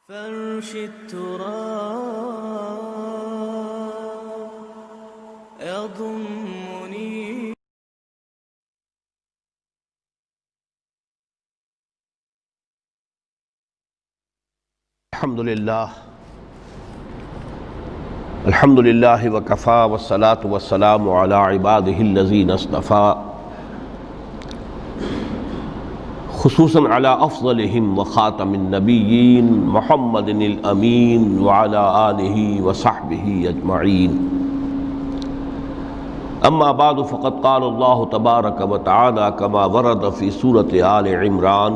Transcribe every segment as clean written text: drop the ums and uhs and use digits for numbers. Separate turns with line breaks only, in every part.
فرش التراب يضمني.
الحمد للہ وکفا والصلاة والسلام علی عبادہ الذین اصطفیٰ، خصوصاً علی افضلہم وخاتم النبیین محمد الامین وعلی آلہ وصحبہ اجمعین. اما بعد فقد قال اللہ تبارک وتعالی کما ورد فی سورۃ آل عمران: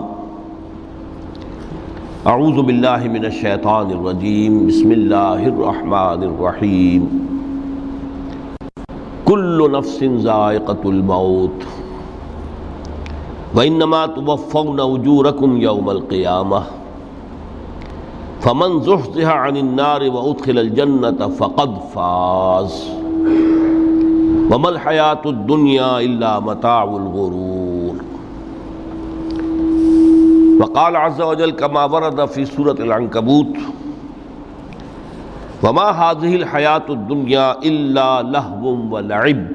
اعوذ باللہ من الشیطان الرجیم، بسم اللہ الرحمن الرحیم. کل نفس ذائقۃ الموت وانما توفون اجورکم یوم القیامہ فمن زحزح عن النار وادخل الجنۃ فقد فاز وما الحیاۃ الدنیا الا متاع الغرور. وقال عز وجل كما ورد في سورة العنكبوت: وما هذه الحياة الدنيا إلا لهو ولعب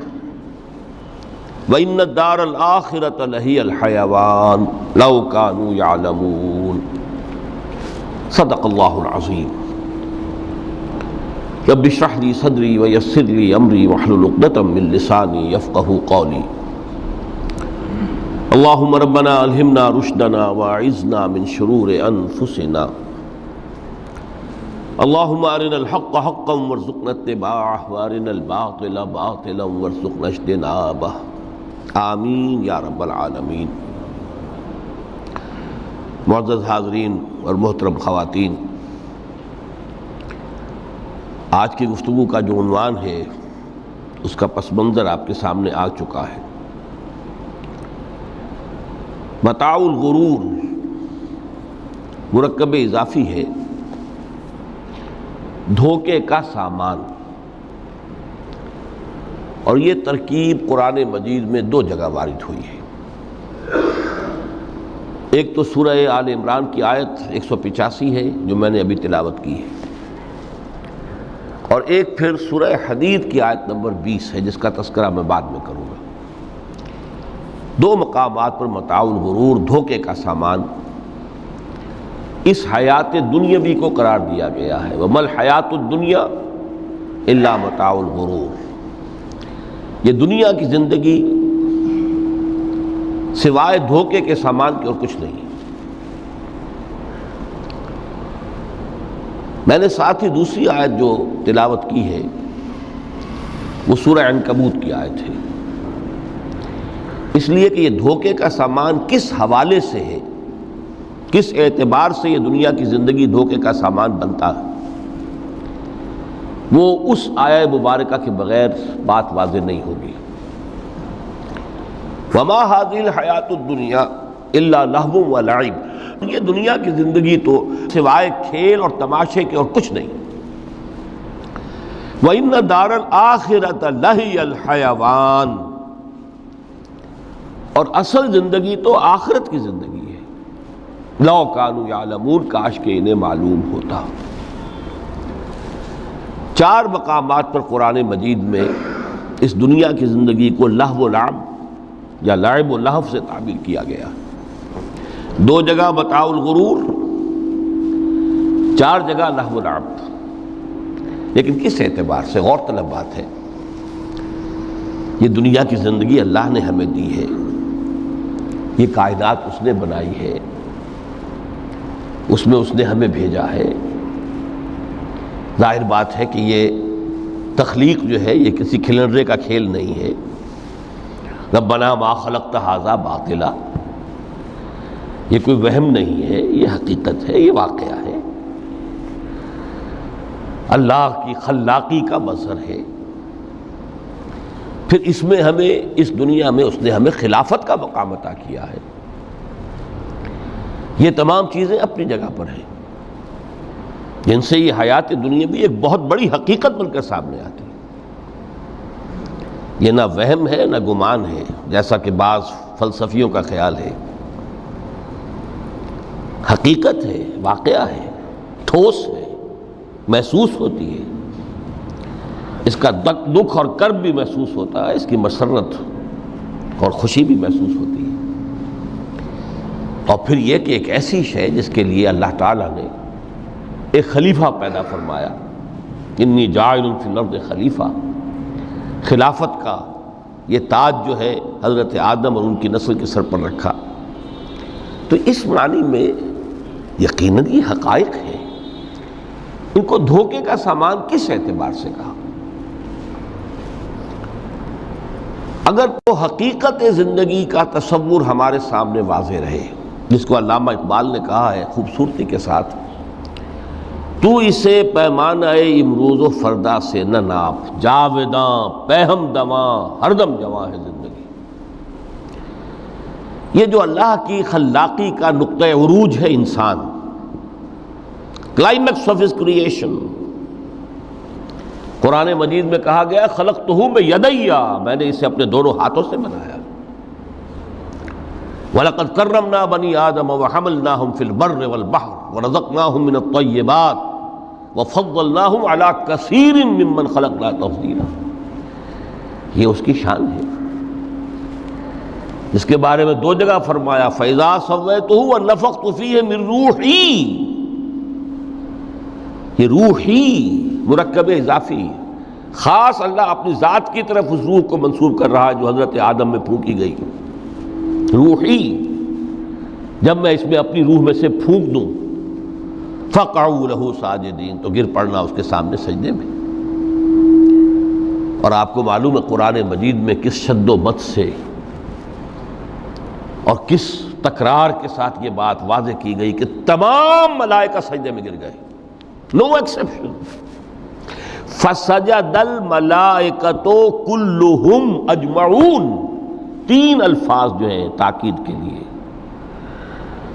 وإن الدار الآخرة لهي الحيوان لو كانوا يعلمون. صدق الله العظيم. رب اشرح لي صدري ويسر لي أمري واحلل عقدة من لساني يفقهوا قولي. اللهم ربنا الہمنا رشدنا واعذنا من شرور انفسنا. اللهم ارنا الحق حقا وارزقنا اتباعه وارنا الباطل باطلا وارزقنا اجتنابه. آمین یا رب العالمین. معزز حاضرین اور محترم خواتین، آج کی گفتگو کا جو عنوان ہے اس کا پس منظر آپ کے سامنے آ چکا ہے. متاع الغرور مرکب اضافی ہے، دھوکے کا سامان. اور یہ ترکیب قرآن مجید میں دو جگہ وارد ہوئی ہے. ایک تو سورہ آل عمران کی آیت 185 ہے جو میں نے ابھی تلاوت کی ہے، اور ایک پھر سورہ حدید کی آیت نمبر 20 ہے جس کا تذکرہ میں بعد میں کروں گا. دو مقامات پر متاع الغرور، دھوکے کا سامان، اس حیات دنیاوی کو قرار دیا گیا ہے. وَمَا الْحَيَاةُ الدُّنْيَا إِلَّا مَتَاعُ الْغُرُورِ. یہ دنیا کی زندگی سوائے دھوکے کے سامان کے اور کچھ نہیں. میں نے ساتھ ہی دوسری آیت جو تلاوت کی ہے وہ سورہ عنکبوت کی آیت ہے، اس لیے کہ یہ دھوکے کا سامان کس حوالے سے ہے، کس اعتبار سے یہ دنیا کی زندگی دھوکے کا سامان بنتا ہے، وہ اس آیہ مبارکہ کے بغیر بات واضح نہیں ہوگی. وما هذه الحیات الدنیا الا لہو ولعب. یہ دنیا کی زندگی تو سوائے کھیل اور تماشے کے اور کچھ نہیں. وَإِنَّ دَارَ الْآخِرَةَ لَهِيَ الْحَيَوَانُ. اور اصل زندگی تو آخرت کی زندگی ہے. لو کانوا یعلمون، کاش کہ انہیں معلوم ہوتا. چار مقامات پر قرآن مجید میں اس دنیا کی زندگی کو لہو و لعب یا لعب و لہو سے تعبیر کیا گیا. دو جگہ متاع الغرور، چار جگہ لہو و لعب. لیکن کس اعتبار سے؟ غور طلب بات ہے. یہ دنیا کی زندگی اللہ نے ہمیں دی ہے، یہ کائنات اس نے بنائی ہے، اس میں اس نے ہمیں بھیجا ہے. ظاہر بات ہے کہ یہ تخلیق جو ہے یہ کسی کھلنرے کا کھیل نہیں ہے. ربنا ما خلقت ھذا باطلا، یہ کوئی وہم نہیں ہے، یہ حقیقت ہے، یہ واقعہ ہے. اللہ کی خلاقی کا مظہر ہے. پھر اس میں ہمیں، اس دنیا میں اس نے ہمیں خلافت کا مقام عطا کیا ہے. یہ تمام چیزیں اپنی جگہ پر ہیں جن سے یہ حیات دنیا بھی ایک بہت بڑی حقیقت بن کر سامنے آتی ہے. یہ نہ وہم ہے نہ گمان ہے جیسا کہ بعض فلسفیوں کا خیال ہے. حقیقت ہے، واقعہ ہے. ٹھوس ہے، محسوس ہوتی ہے، اس کا دکھ اور کرب بھی محسوس ہوتا ہے، اس کی مسرت اور خوشی بھی محسوس ہوتی ہے۔ اور پھر یہ کہ ایک ایسی شے جس کے لیے اللہ تعالیٰ نے ایک خلیفہ پیدا فرمایا، انی جاعل فی الارض خلیفہ، خلافت کا یہ تاج جو ہے حضرت آدم اور ان کی نسل کے سر پر رکھا، تو اس معنی میں یقیناً یہ حقائق ہے۔ ان کو دھوکے کا سامان کس اعتبار سے کہا؟ اگر تو حقیقت زندگی کا تصور ہمارے سامنے واضح رہے، جس کو علامہ اقبال نے کہا ہے خوبصورتی کے ساتھ، تو اسے پیمانہ امروز و فردا سے نہ ناپ، جاوداں پہم دواں ہر دم جواں ہے زندگی۔ یہ جو اللہ کی خلاقی کا نقطہ عروج ہے انسان، کلائمیکس آف ہز کریشن، قرآن مجید میں کہا گیا خلقتہ بیدیا، میں نے اسے اپنے دونوں ہاتھوں سے بنایا۔ وَلَقَدْ كَرَّمْنَا بَنِي آدَمَ وَحَمَلْنَاهُمْ فِي الْبَرِّ وَالْبَحْرِ وَرَزَقْنَاهُمْ مِنَ الطَّيِّبَاتِ وَفَضَّلْنَاهُمْ عَلَى كَثِيرٍ مِّمَّنْ خَلَقْنَا تَفْضِيلًا۔ یہ اس کی شان ہے، جس کے بارے میں دو جگہ فرمایا فَإِذَا سَوَّيْتُهُ وَنَفَخْتُ فِيهِ مِن رُوحِي، یہ روحی مرکب اضافی، خاص اللہ اپنی ذات کی طرف اس روح کو منسوب کر رہا ہے جو حضرت آدم میں پھونکی گئی، روحی۔ جب میں اس میں اپنی روح میں سے پھونک دوں فَقَعُوا لَهُ سَاجِدِينَ، تو گر پڑنا اس کے سامنے سجدے میں۔ اور آپ کو معلوم ہے قرآن مجید میں کس شد و مت سے اور کس تکرار کے ساتھ یہ بات واضح کی گئی کہ تمام ملائکہ سجدے میں گر گئے، نو ایکسیپشن۔ فَسَجَدَ الْمَلَائِكَةُ كُلُّهُمْ أَجْمَعُونَ، تین الفاظ جو ہیں تاکید کے لیے،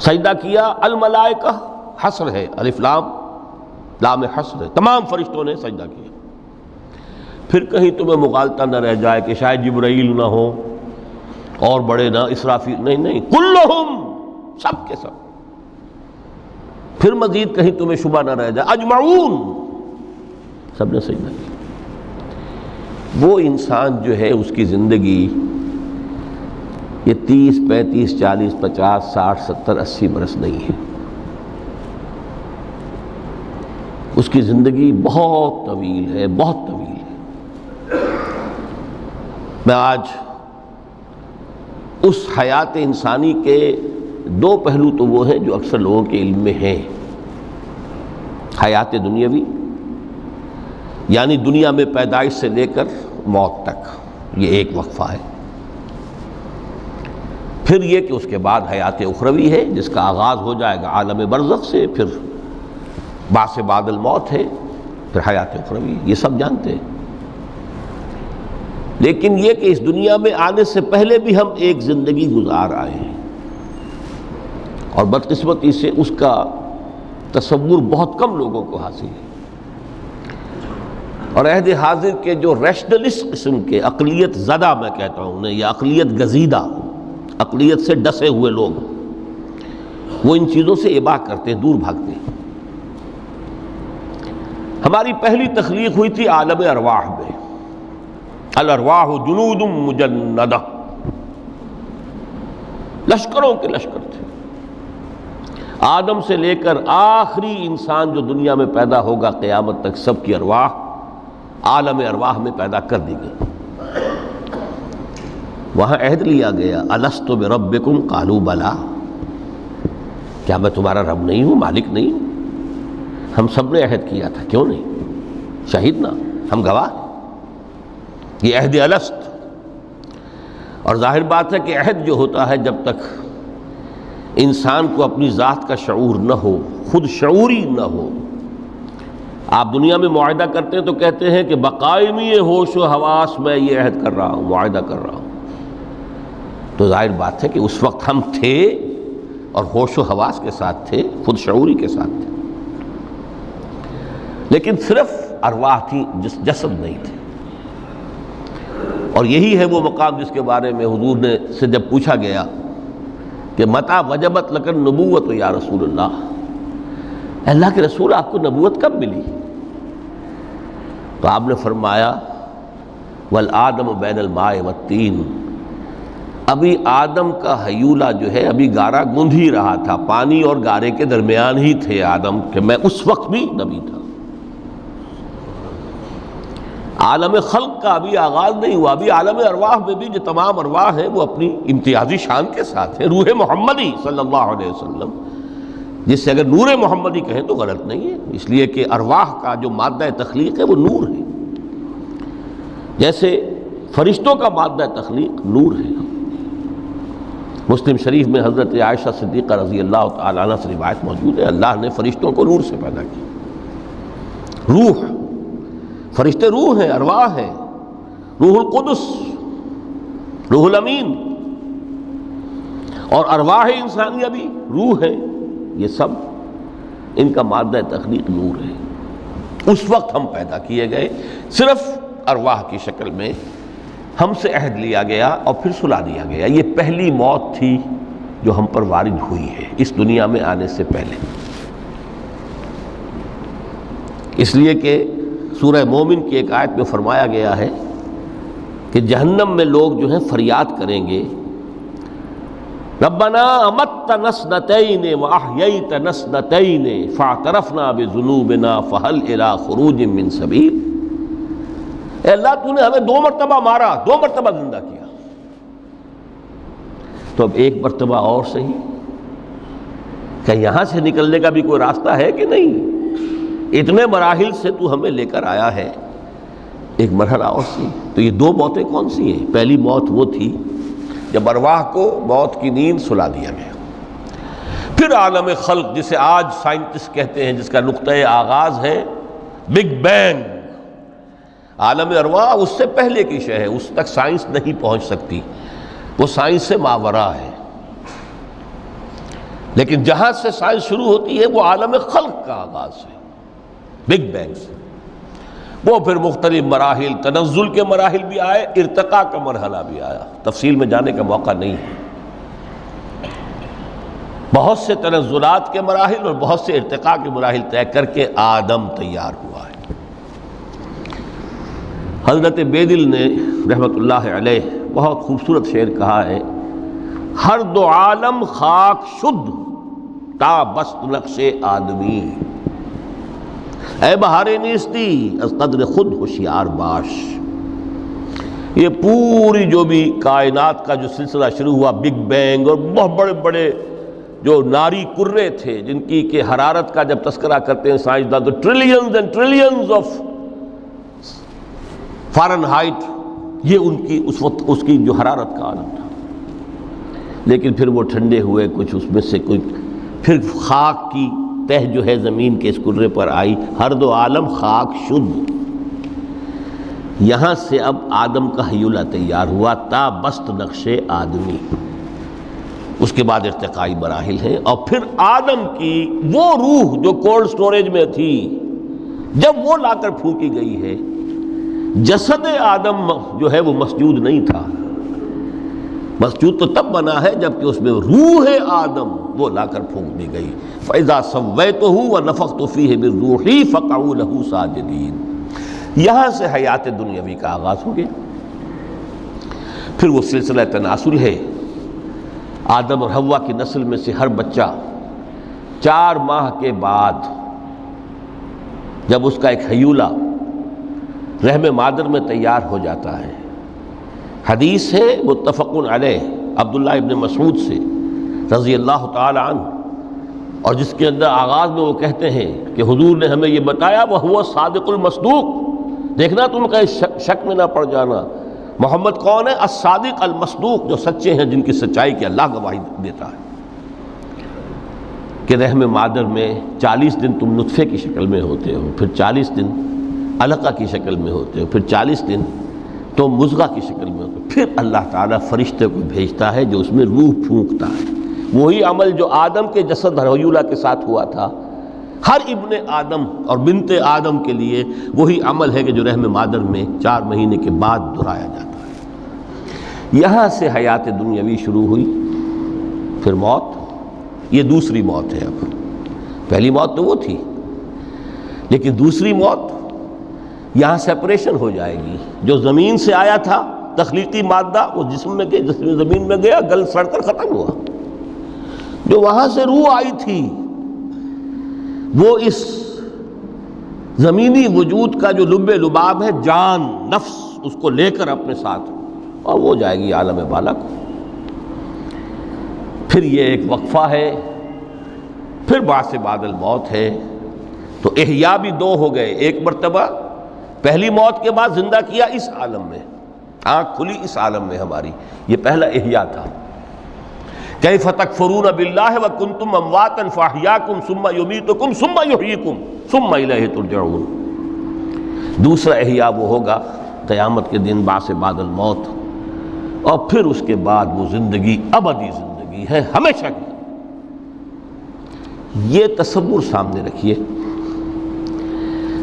سجدہ کیا الملائکہ، حصر ہے، الف لام لام حصر ہے، تمام فرشتوں نے سجدہ کیا۔ پھر کہیں تمہیں مغالطہ نہ رہ جائے کہ شاید جبرائیل نہ ہو اور بڑے نہ اسرافیل، نہیں، کلہم، سب کے سب۔ پھر مزید کہیں تمہیں شبہ نہ رہ جائے اجمعون، سب نے سجدہ کیا۔ وہ انسان جو ہے اس کی زندگی یہ 30 35 40 50 60 70 80 برس نہیں ہے، اس کی زندگی بہت طویل ہے، بہت طویل ہے۔ میں آج اس حیات انسانی کے دو پہلو تو وہ ہیں جو اکثر لوگوں کے علم میں ہیں، حیات دنیاوی یعنی دنیا میں پیدائش سے لے کر موت تک، یہ ایک وقفہ ہے۔ پھر یہ کہ اس کے بعد حیات اخروی ہے جس کا آغاز ہو جائے گا عالم برزخ سے، پھر بعث بعد الموت ہے، پھر حیات اخروی، یہ سب جانتے ہیں۔ لیکن یہ کہ اس دنیا میں آنے سے پہلے بھی ہم ایک زندگی گزار آئے ہیں، اور بدقسمتی سے اس کا تصور بہت کم لوگوں کو حاصل ہے۔ اور عہد حاضر کے جو ریشنلسٹ قسم کے عقلیت زدہ میں کہتا ہوں انہیں، یا عقلیت گزیدہ، عقلیت سے ڈسے ہوئے لوگ، وہ ان چیزوں سے اباع کرتے ہیں، دور بھاگتے ہیں۔ ہماری پہلی تخلیق ہوئی تھی عالم ارواح میں، الارواح جنود مجندہ، لشکروں کے لشکر تھے۔ آدم سے لے کر آخری انسان جو دنیا میں پیدا ہوگا قیامت تک، سب کی ارواح عالم ارواح میں پیدا کر دی گئی۔ وہاں عہد لیا گیا الست بربکم قالوا بلا، کیا میں تمہارا رب نہیں ہوں، مالک نہیں ہوں؟ ہم سب نے عہد کیا تھا، کیوں نہیں؟ شہیدنا، ہم گواہ ہیں، یہ عہد الست۔ اور ظاہر بات ہے کہ عہد جو ہوتا ہے جب تک انسان کو اپنی ذات کا شعور نہ ہو، خود شعوری نہ ہو، آپ دنیا میں معاہدہ کرتے ہیں تو کہتے ہیں کہ بقائمی ہوش و حواس میں یہ عہد کر رہا ہوں، معاہدہ کر رہا ہوں، تو ظاہر بات ہے کہ اس وقت ہم تھے اور ہوش و حواس کے ساتھ تھے، خود شعوری کے ساتھ تھے، لیکن صرف ارواح تھی، جسد نہیں تھے۔ اور یہی ہے وہ مقام جس کے بارے میں حضور نے سے جب پوچھا گیا کہ متى وجبت لک النبوۃ یا رسول اللہ، اللہ کے رسول آپ کو نبوت کب ملی؟ تو آپ نے فرمایا والآدم بین الماء والطین، ابھی آدم کا حیولہ جو ہے ابھی گارا گوندھ ہی رہا تھا، پانی اور گارے کے درمیان ہی تھے آدم، کہ میں اس وقت بھی نبی تھا۔ عالم خلق کا ابھی آغاز نہیں ہوا، ابھی عالم ارواح میں بھی جو تمام ارواح ہیں وہ اپنی امتیازی شان کے ساتھ ہیں۔ روح محمدی صلی اللہ علیہ وسلم، جس سے اگر نور محمدی کہیں تو غلط نہیں ہے، اس لیے کہ ارواح کا جو مادہ تخلیق ہے وہ نور ہے، جیسے فرشتوں کا مادہ تخلیق نور ہے۔ مسلم شریف میں حضرت عائشہ صدیقہ رضی اللہ تعالیٰ عنہ سے روایت موجود ہے، اللہ نے فرشتوں کو نور سے پیدا کیا۔ روح، فرشتے روح ہیں، ارواح ہیں، روح القدس، روح الامین، اور ارواح انسانیہ بھی روح ہے، یہ سب ان کا مادہ تخلیق نور ہے۔ اس وقت ہم پیدا کیے گئے، صرف ارواح کی شکل میں ہم سے عہد لیا گیا اور پھر سلا دیا گیا۔ یہ پہلی موت تھی جو ہم پر وارد ہوئی ہے اس دنیا میں آنے سے پہلے، اس لیے کہ سورہ مومن کی ایک آیت میں فرمایا گیا ہے کہ جہنم میں لوگ جو ہیں فریاد کریں گے، ربنا امتنا اثنتین واحییتنا اثنتین فاعترفنا بذنوبنا فہل الی خروج من سبیل۔ اے اللہ تو نے ہمیں 2 مرتبہ مارا، 2 مرتبہ زندہ کیا، تو اب ایک مرتبہ اور صحیح، کہ یہاں سے نکلنے کا بھی کوئی راستہ ہے کہ نہیں؟ اتنے مراحل سے تو ہمیں لے کر آیا ہے، ایک مرحلہ اور سی۔ تو یہ 2 موتیں کون سی ہیں؟ پہلی موت وہ تھی جب ارواح کو موت کی نیند سلا دیا گیا۔ پھر عالم خلق، جسے آج سائنٹسٹ کہتے ہیں، جس کا نقطۂ آغاز ہے بگ بینگ، عالم ارواح اس سے پہلے کی شے ہے، اس تک سائنس نہیں پہنچ سکتی، وہ سائنس سے ماورا ہے۔ لیکن جہاں سے سائنس شروع ہوتی ہے وہ عالم خلق کا آغاز ہے، بگ بینگ سے۔ وہ پھر مختلف مراحل، تنزل کے مراحل بھی آئے، ارتقاء کا مرحلہ بھی آیا، تفصیل میں جانے کا موقع نہیں ہے۔ بہت سے تنزلات کے مراحل اور بہت سے ارتقاء کے مراحل طے کر کے آدم تیار ہوا ہے۔ حضرت بیدل نے رحمت اللہ علیہ بہت خوبصورت شعر کہا ہے، ہر 2 عالم خاک شد تا بست نقش آدمی، اے بہار نیستی از قدر خود ہوشیار باش۔ یہ پوری جو بھی کائنات کا جو سلسلہ شروع ہوا، بگ بینگ، اور بہت بڑے بڑے جو ناری کرے تھے جن کی کہ حرارت کا جب تذکرہ کرتے ہیں سائنسداں تو trillions and trillions of foreign height, یہ ان کی اس وقت اس کی جو حرارت کا عالم تھا۔ لیکن پھر وہ ٹھنڈے ہوئے، کچھ اس میں سے کوئی، پھر خاک کی تہ جو ہے زمین کے اس کرے پر آئی، ہر 2 عالم خاک شد۔ یہاں سے اب آدم کا حیولہ تیار ہوا، تا بست نقش آدمی۔ اس کے بعد ارتقائی مراحل ہیں، اور پھر آدم کی وہ روح جو کولڈ سٹوریج میں تھی، جب وہ لا کر پھونکی گئی ہے، جسد آدم جو ہے وہ مسجود نہیں تھا، مسجود تو تب بنا ہے جب کہ اس میں روح آدم وہ لا کر پھونک دی گئی۔ فَإِذَا سَوَّيْتُهُ وَنَفَخْتُ فِيهِ مِن رُوحِي فَقَعُوا لَهُ سَاجِدِينَ۔ یہاں سے حیات دنیاوی کا آغاز ہو گیا۔ پھر وہ سلسلہ تناسل ہے، آدم اور حوا کی نسل میں سے ہر بچہ 4 ماہ کے بعد جب اس کا ایک حیولہ رحم مادر میں تیار ہو جاتا ہے، حدیث ہے متفق علیہ عبداللہ ابن مسعود سے رضی اللہ تعالی عنہ، اور جس کے اندر آغاز میں وہ کہتے ہیں کہ حضور نے ہمیں یہ بتایا وَهُوَ الصادق المصدوق، دیکھنا تم کہیں شک میں نہ پڑ جانا، محمد کون ہے؟ الصادق المصدوق، جو سچے ہیں، جن کی سچائی کی اللہ گواہی دیتا ہے، کہ رحم مادر میں 40 دن تم نطفے کی شکل میں ہوتے ہو، پھر 40 دن علقہ کی شکل میں ہوتے ہو، پھر 40 دن تو مضغہ کی شکل میں ہوتے ہو، پھر اللہ تعالیٰ فرشتے کو بھیجتا ہے جو اس میں روح پھونکتا ہے۔ وہی عمل جو آدم کے جسد حیولہ کے ساتھ ہوا تھا، ہر ابن آدم اور بنت آدم کے لیے وہی عمل ہے کہ جو رحم مادر میں 4 مہینے کے بعد دہرایا جاتا ہے۔ یہاں سے حیات دنیاوی شروع ہوئی، پھر موت، یہ دوسری موت ہے۔ اب پہلی موت تو وہ تھی، لیکن دوسری موت یہاں سیپریشن ہو جائے گی. جو زمین سے آیا تھا تخلیقی مادہ وہ جسم میں گیا، جسم زمین میں گیا، گل سڑ کر ختم ہوا. جو وہاں سے روح آئی تھی وہ اس زمینی وجود کا جو لب لباب ہے، جان نفس، اس کو لے کر اپنے ساتھ، اور وہ جائے گی عالم بالا کو. پھر یہ ایک وقفہ ہے، پھر بعث بعد الموت ہے. تو احیاء بھی دو ہو گئے. ایک مرتبہ پہلی موت کے بعد زندہ کیا اس عالم میں، آنکھ کھلی اس عالم میں ہماری، یہ پہلا احیاء تھا. کیف تکفرون باللہ وکنتم امواتا فاحیاکم ثم یمیتکم ثم یحییکم ثم الیہ ترجعون. دوسرا احیاء وہ ہوگا قیامت کے دن، بعث بعد الموت، اور پھر اس کے بعد وہ زندگی ابدی زندگی ہے، ہمیشہ کی. یہ تصور سامنے رکھیے.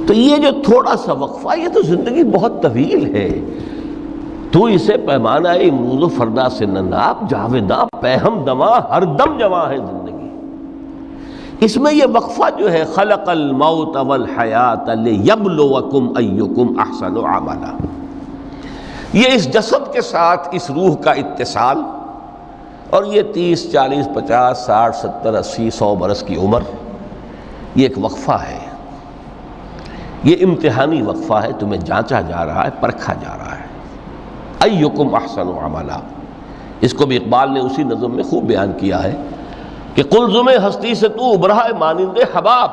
تو یہ جو تھوڑا سا وقفہ، یہ تو زندگی بہت طویل ہے. تو اسے پیمانہ امروز و فردا سے نناب جاویداں پہم دماں ہر دم جمع ہے زندگی. اس میں یہ وقفہ جو ہے، خلق الموت والحیات لیبلوکم ایکم احسن عملا، یہ اس جسد کے ساتھ اس روح کا اتصال، اور یہ 30 40 50 60 70 80 100 برس کی عمر، یہ ایک وقفہ ہے. یہ امتحانی وقفہ ہے. تمہیں جانچا جا رہا ہے، پرکھا جا رہا ہے. ایکم احسن عملا، اس کو بھی اقبال نے اسی نظم میں خوب بیان کیا ہے کہ قلزم ہستی سے تو ابھرا ہے مانند حباب،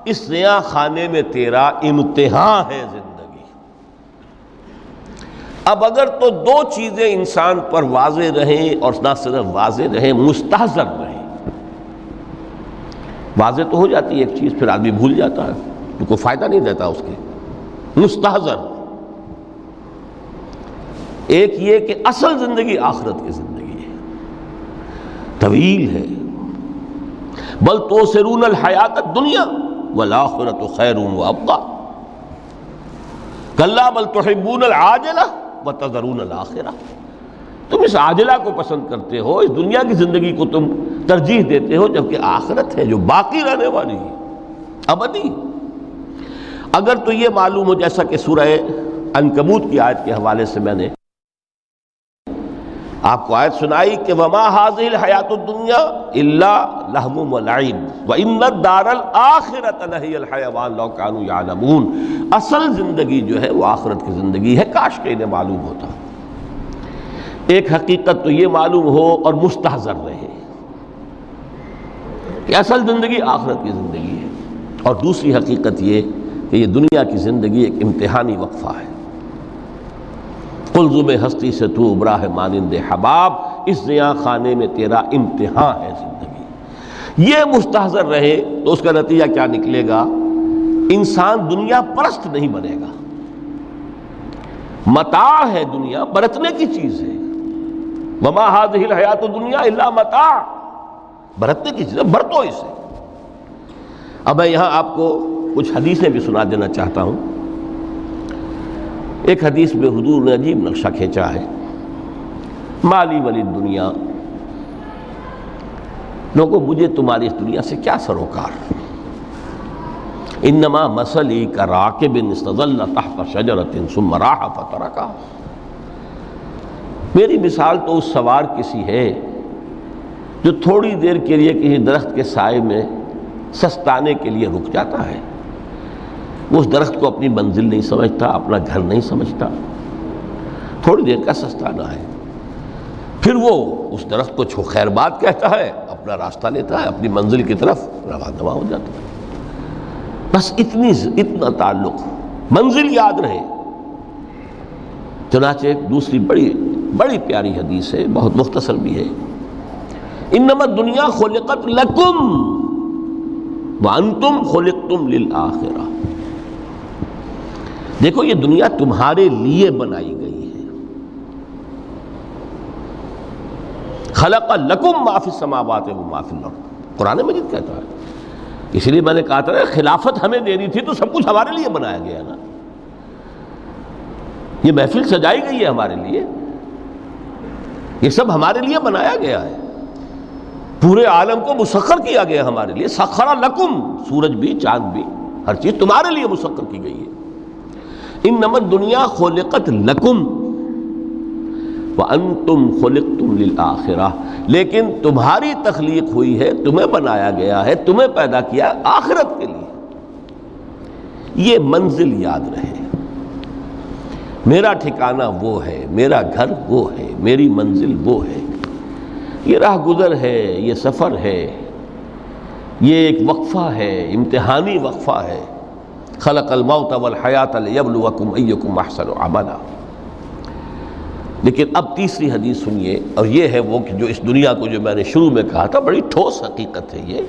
اس زیاں خانے میں تیرا امتحان ہے زندگی. اب اگر تو دو چیزیں انسان پر واضح رہیں، اور نہ صرف واضح رہیں، مستحضر رہیں. واضح تو ہو جاتی ہے ایک چیز، پھر آدمی بھول جاتا ہے، تو کوئی فائدہ نہیں دیتا اس کے. مستحضر ایک یہ کہ اصل زندگی آخرت کی زندگی ہے، طویل ہے. بل توسرون الحیات الدنیا والآخرۃ خیر وابقیٰ کلا بل تحبون العاجلہ وتذرون الآخرہ. تم اس عاجلہ کو پسند کرتے ہو، اس دنیا کی زندگی کو تم ترجیح دیتے ہو، جبکہ آخرت ہے جو باقی رہنے والی ہے، ابدی. اگر تو یہ معلوم ہو، جیسا کہ سورہ عنکبوت کی آیت کے حوالے سے میں نے آپ کو آیت سنائی کہ وما هذه الحیات الدنیا الا لہو ولعب وان الدار الاخرۃ لہی الحیوان لو کانوا یعلمون. اصل زندگی جو ہے وہ آخرت کی زندگی ہے، کاش کہ انہیں معلوم ہوتا. ایک حقیقت تو یہ معلوم ہو اور مستحضر رہے کہ اصل زندگی آخرت کی زندگی ہے، اور دوسری حقیقت یہ کہ یہ دنیا کی زندگی ایک امتحانی وقفہ ہے. قلزم ہستی سے تو ابھرا ہے مانند حباب، اس زیاں خانے میں تیرا امتحان ہے زندگی. یہ مستحضر رہے تو اس کا نتیجہ کیا نکلے گا؟ انسان دنیا پرست نہیں بنے گا. متاع ہے دنیا، برتنے کی چیز ہے. وما هذه الحیات الدنیا الا متاع، برتنے کی چیز ہے، برتو اسے. اب میں یہاں آپ کو کچھ حدیثیں بھی سنا دینا چاہتا ہوں. ایک حدیث میں حضور نے عجیب نقشہ کھینچا ہے. مالی ولی دنیا، لوگوں مجھے تمہاری اس دنیا سے کیا سروکار. انما مثلی کراکب استظل تحت شجرۃ ثم راح فترکھا. میری مثال تو اس سوار کسی ہے جو تھوڑی دیر کے لیے کسی درخت کے سائے میں سستانے کے لیے رک جاتا ہے. وہ اس درخت کو اپنی منزل نہیں سمجھتا، اپنا گھر نہیں سمجھتا، تھوڑی دیر کا سستانا ہے. پھر وہ اس درخت کو خیر بات کہتا ہے، اپنا راستہ لیتا ہے، اپنی منزل کی طرف رواں ہو جاتا ہے. بس اتنا تعلق، منزل یاد رہے. چنانچہ ایک دوسری بڑی پیاری حدیث ہے، بہت مختصر بھی ہے. انما الدنیا خلقت لکم وانتم خلقتم للآخرہ. دیکھو یہ دنیا تمہارے لیے بنائی گئی ہے. خلق لکم ما فی السماوات و ما فی الارض، قرآن مجید کہتا ہے. اس لیے میں نے کہا تھا خلافت ہمیں دینی تھی تو سب کچھ ہمارے لیے بنایا گیا نا. یہ محفل سجائی گئی ہے ہمارے لیے، یہ سب ہمارے لیے بنایا گیا ہے. پورے عالم کو مسخر کیا گیا ہمارے لیے. سخر لکم، سورج بھی چاند بھی ہر چیز تمہارے لیے مسخر کی گئی ہے. انما الدنیا خلقت لکم وانتم خلقتم للآخرہ، لیکن تمہاری تخلیق ہوئی ہے، تمہیں بنایا گیا ہے، تمہیں پیدا کیا آخرت کے لیے. یہ منزل یاد رہے، میرا ٹھکانہ وہ ہے، میرا گھر وہ ہے، میری منزل وہ ہے. یہ راہ گزر ہے، یہ سفر ہے، یہ ایک وقفہ ہے، امتحانی وقفہ ہے. خلق الموت والحیات لیبلوکم ایکم احسن عملا. لیکن اب تیسری حدیث سنیے، اور یہ ہے وہ کہ جو اس دنیا کو جو میں نے شروع میں کہا تھا، بڑی ٹھوس حقیقت ہے. یہ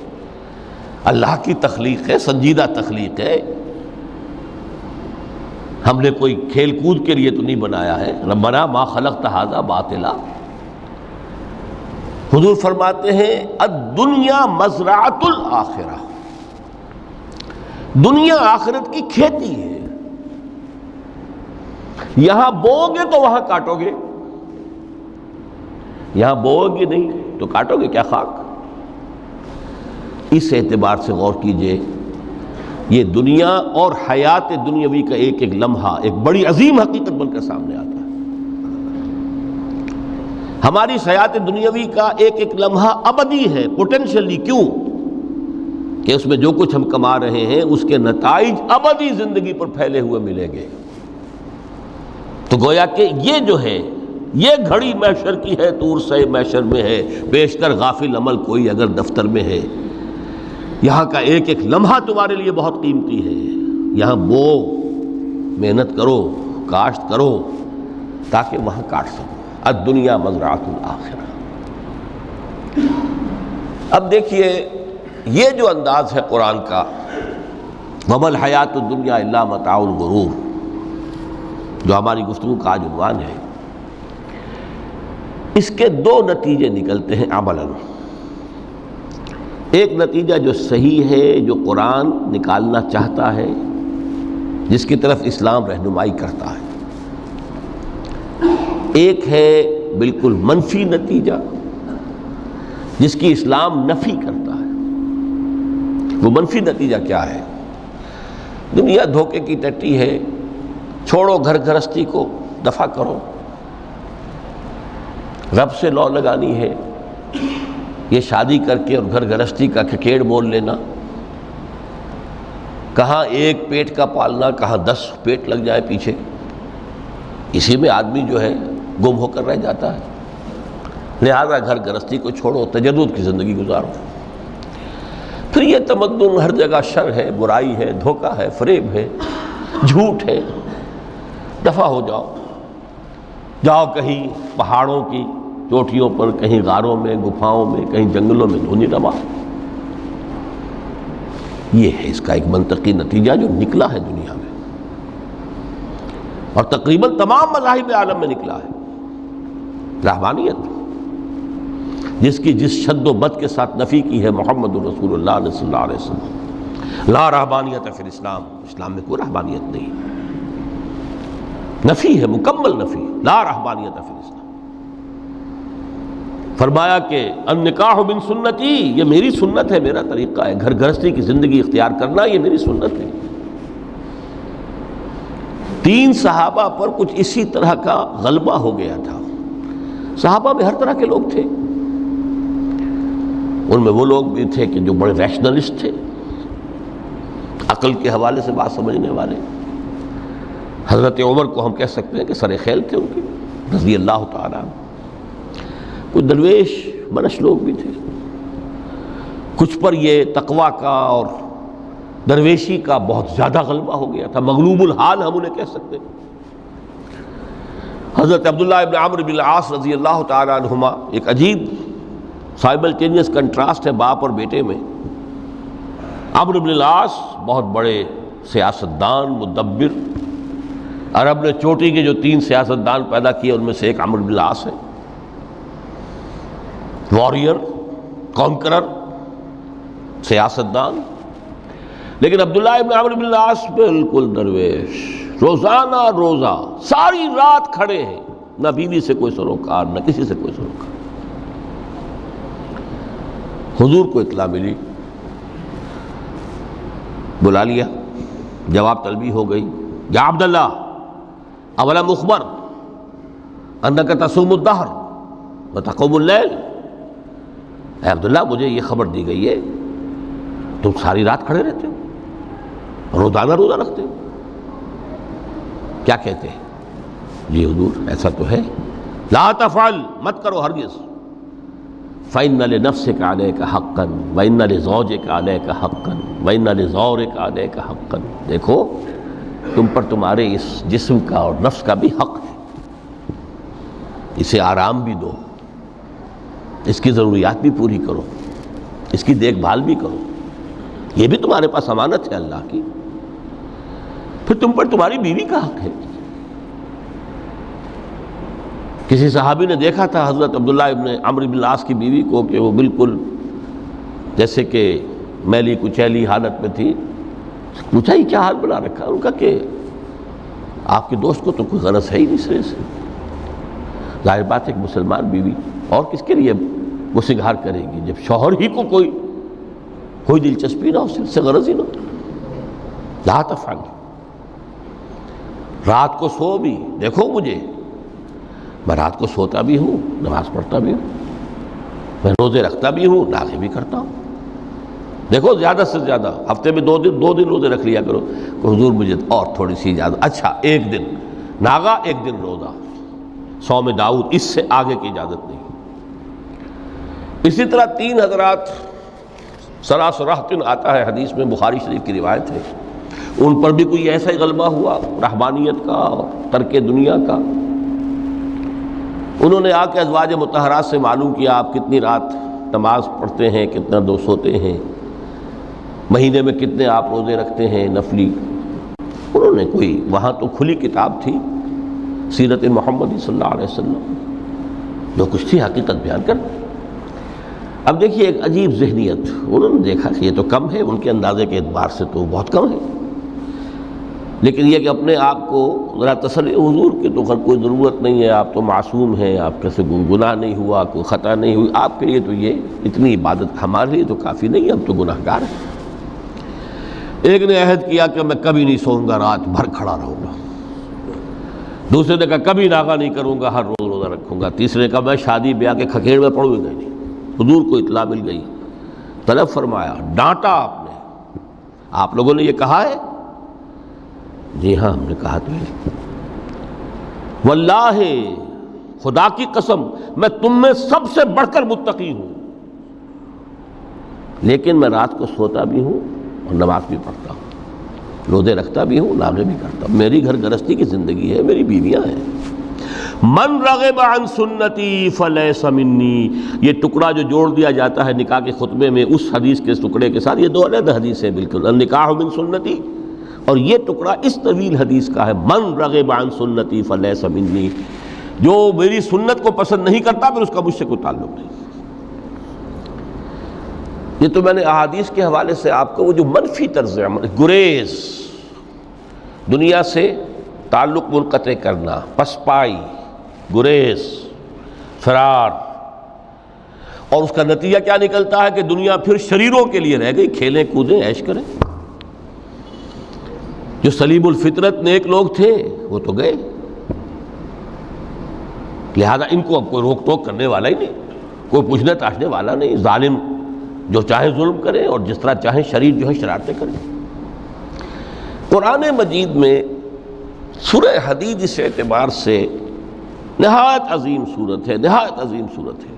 اللہ کی تخلیق ہے، سنجیدہ تخلیق ہے. ہم نے کوئی کھیل کود کے لیے تو نہیں بنایا ہے. ربنا ما خلقت ھذا باطلا. حضور فرماتے ہیں الدنیا مزرعۃ الآخرہ، دنیا آخرت کی کھیتی ہے. یہاں بوؤ گے تو وہاں کاٹو گے، یہاں بوؤ گے نہیں تو کاٹو گے کیا خاک. اس اعتبار سے غور کیجئے، یہ دنیا اور حیات دنیاوی کا ایک ایک لمحہ ایک بڑی عظیم حقیقت بن کر سامنے آتا ہے. ہماری حیات دنیاوی کا ایک ایک لمحہ ابدی ہے پوٹینشلی. کیوں کہ اس میں جو کچھ ہم کما رہے ہیں اس کے نتائج ابدی زندگی پر پھیلے ہوئے ملیں گے. تو گویا کہ یہ جو ہے، یہ گھڑی محشر کی ہے، طور سے محشر میں ہے. بیشتر غافل عمل کوئی اگر دفتر میں ہے، یہاں کا ایک ایک لمحہ تمہارے لیے بہت قیمتی ہے. یہاں بو، محنت کرو، کاشت کرو تاکہ وہاں کاٹ سکو. الدنیا مزرعۃ الآخرہ. اب دیکھیے یہ جو انداز ہے قرآن کا، وَمَا الْحَيَاةُ الدُّنْيَا إِلَّا مَتَاعُ الْغُرُورِ، جو ہماری گفتگو کا آج عنوان ہے، اس کے دو نتیجے نکلتے ہیں عملاً. ایک نتیجہ جو صحیح ہے، جو قرآن نکالنا چاہتا ہے، جس کی طرف اسلام رہنمائی کرتا ہے. ایک ہے بالکل منفی نتیجہ جس کی اسلام نفی کرتا ہے. وہ منفی نتیجہ کیا ہے؟ دنیا دھوکے کی ٹٹی ہے، چھوڑو گھر گھرستی کو، دفع کرو. رب سے لو لگانی ہے. یہ شادی کر کے اور گھر گھرستی کا کھکیڑ مول لینا، کہاں ایک پیٹ کا پالنا، کہاں 10 پیٹ لگ جائے پیچھے، اسی میں آدمی جو ہے گم ہو کر رہ جاتا ہے. لہذا گھر گھرستی کو چھوڑو، تجدد کی زندگی گزارو. پھر یہ تمدن ہر جگہ شر ہے، برائی ہے، دھوکہ ہے، فریب ہے، جھوٹ ہے. دفع ہو جاؤ، جاؤ کہیں پہاڑوں کی چوٹیوں پر، کہیں غاروں میں، گپھاؤں میں، کہیں جنگلوں میں دھونی روا. یہ ہے اس کا ایک منطقی نتیجہ جو نکلا ہے دنیا میں، اور تقریباً تمام مذاہب عالم میں نکلا ہے. رحمانیت جس کی جس شد و بد کے ساتھ نفی کی ہے محمد رسول اللہ صلی اللہ علیہ وسلم. لا رحمانیت فی الاسلام، اسلام میں کوئی رحمانیت نہیں. نفی ہے، مکمل نفی. لا رحمانیت فی الاسلام. فرمایا کہ النکاح من سنتی، یہ میری سنت ہے، میرا طریقہ ہے. گھر گھرستی کی زندگی اختیار کرنا یہ میری سنت ہے. 3 صحابہ پر کچھ اسی طرح کا غلبہ ہو گیا تھا. صحابہ میں ہر طرح کے لوگ تھے. ان میں وہ لوگ بھی تھے کہ جو بڑے ریشنلسٹ تھے، عقل کے حوالے سے بات سمجھنے والے. حضرت عمر کو ہم کہہ سکتے ہیں کہ سر خیل تھے ان کی رضی اللہ تعالیٰ. کچھ درویش منش لوگ بھی تھے. کچھ پر یہ تقویٰ کا اور درویشی کا بہت زیادہ غلبہ ہو گیا تھا. مغلوب الحال ہم انہیں کہہ سکتے ہیں. حضرت عبداللہ ابن عمرو بن العاص رضی اللہ تعالیٰ عنہما، ایک عجیب سائملٹینیس کنٹراسٹ ہے باپ اور بیٹے میں. عمرو بن العاص بہت بڑے سیاستدان، مدبر. عرب نے چوٹی کے جو 3 سیاستدان پیدا کیے ان میں سے ایک عمرو بن العاص ہے. واریر، کانکرر، سیاستدان. لیکن عبداللہ ابن عمرو بن العاص بالکل درویش. روزانہ روزہ ساری رات کھڑے ہیں، نہ بیوی سے کوئی سروکار، نہ کسی سے کوئی سروکار. حضور کو اطلاع ملی، بلا لیا، جواب طلبی ہو گئی، یا عبداللہ اولم اخبر انک تصوم الدہر وتقوم اللیل، اے عبداللہ مجھے یہ خبر دی گئی ہے تم ساری رات کھڑے رہتے ہو، روزانہ روزہ رکھتے ہو، کیا کہتے ہیں؟ جی حضور ایسا تو ہے، لا تفعل، مت کرو ہرگز، فَإِنَّ لِنَفْسِكَ عَلَيْكَ حَقًّا وَإِنَّ لِزَوْجِكَ عَلَيْكَ حَقًّا وَإِنَّ لِزَوْرِكَ عَلَيْكَ حَقًّا، دیکھو تم پر تمہارے اس جسم کا اور نفس کا بھی حق ہے، اسے آرام بھی دو، اس کی ضروریات بھی پوری کرو، اس کی دیکھ بھال بھی کرو، یہ بھی تمہارے پاس امانت ہے اللہ کی، پھر تم پر تمہاری بیوی کا حق ہے۔ کسی صحابی نے دیکھا تھا حضرت عبداللہ ابن عمرو بن العاص کی بیوی کو کہ وہ بالکل جیسے کہ میلی کچیلی حالت میں تھی، پوچھا یہ کیا حال بنا رکھا؟ ان کا کہ آپ کے دوست کو تو کوئی غرض ہے ہی نہیں سرے سے، ظاہر بات ہے ایک مسلمان بیوی اور کس کے لیے وہ سنگھار کرے گی جب شوہر ہی کو کوئی دلچسپی نہ ہو، اس سے غرض ہی نہ ہو۔ لا تفعل، رات کو سو بھی، دیکھو مجھے میں رات کو سوتا بھی ہوں، نماز پڑھتا بھی ہوں، میں روزے رکھتا بھی ہوں، ناغے بھی کرتا ہوں، دیکھو زیادہ سے زیادہ ہفتے میں دو دن روزے رکھ لیا کرو، کہ حضور مجھے اور تھوڑی سی اجازت، اچھا ایک دن ناغا ایک دن روزہ، صوم داؤد، اس سے آگے کی اجازت نہیں۔ اسی طرح 3 حضرات سراسراہتن آتا ہے حدیث میں، بخاری شریف کی روایت ہے، ان پر بھی کوئی ایسا ہی غلبہ ہوا رہبانیت کا اور ترک دنیا کا، انہوں نے آ کے ازواج مطہرات سے معلوم کیا آپ کتنی رات نماز پڑھتے ہیں، کتنا دو سوتے ہیں، مہینے میں کتنے آپ روزے رکھتے ہیں نفلی، انہوں نے کوئی وہاں تو کھلی کتاب تھی سیرت محمد صلی اللہ علیہ وسلم، جو کچھ تھی حقیقت بیان کر۔ اب دیکھیے ایک عجیب ذہنیت، انہوں نے دیکھا کہ یہ تو کم ہے، ان کے اندازے کے اعتبار سے تو بہت کم ہے، لیکن یہ کہ اپنے آپ کو ذرا تسلی، حضور کی تو کوئی ضرورت نہیں ہے، آپ تو معصوم ہیں، آپ کیسے گناہ نہیں ہوا، کوئی خطا نہیں ہوئی، آپ کے لیے تو یہ اتنی عبادت ہمارے لیے تو کافی نہیں ہے، ہم تو گناہ گار ہیں۔ ایک نے عہد کیا کہ میں کبھی نہیں سوؤں گا، رات بھر کھڑا رہوں گا، دوسرے نے کہا کبھی ناغا نہیں کروں گا، ہر روز روزہ رکھوں گا، تیسرے نے کہا میں شادی بیاہ کے کھکیڑ میں پڑوں گا نہیں۔ حضور کو اطلاع مل گئی، طلب فرمایا، ڈانٹا آپ نے، آپ لوگوں نے یہ کہا ہے؟ جی ہاں ہم نے کہا تو ہے۔ واللہ خدا کی قسم میں تم میں سب سے بڑھ کر متقی ہوں، لیکن میں رات کو سوتا بھی ہوں اور نماز بھی پڑھتا ہوں، روزے رکھتا بھی ہوں، ناغے بھی کرتا ہوں، میری گھر گرستی کی زندگی ہے، میری بیویاں ہیں۔ من رغب عن سنتی فلیس منی، یہ ٹکڑا جو جوڑ دیا جاتا ہے نکاح کے خطبے میں اس حدیث کے ٹکڑے کے ساتھ، یہ 2 علیحدہ حدیث ہیں بالکل، النکاح من سنتی، اور یہ ٹکڑا اس طویل حدیث کا ہے، من رغب عن سنتی فلیس منی، جو میری سنت کو پسند نہیں کرتا پھر اس کا مجھ سے کوئی تعلق نہیں۔ یہ تو میں نے احادیث کے حوالے سے آپ کو وہ جو منفی طرز عمل، گریز، دنیا سے تعلق منقطع کرنا، پسپائی، گریز، فرار، اور اس کا نتیجہ کیا نکلتا ہے کہ دنیا پھر شریروں کے لیے رہ گئی، کھیلیں کودیں عیش کریں۔ جو سلیم الفطرت نیک لوگ تھے وہ تو گئے، لہذا ان کو اب کوئی روک ٹوک کرنے والا ہی نہیں، کوئی پوچھنے تاشنے والا نہیں، ظالم جو چاہے ظلم کریں اور جس طرح چاہیں شریر جو ہے شرارتیں کریں۔ قرآن مجید میں سورہ حدید اس اعتبار سے نہایت عظیم صورت ہے، نہایت عظیم صورت ہے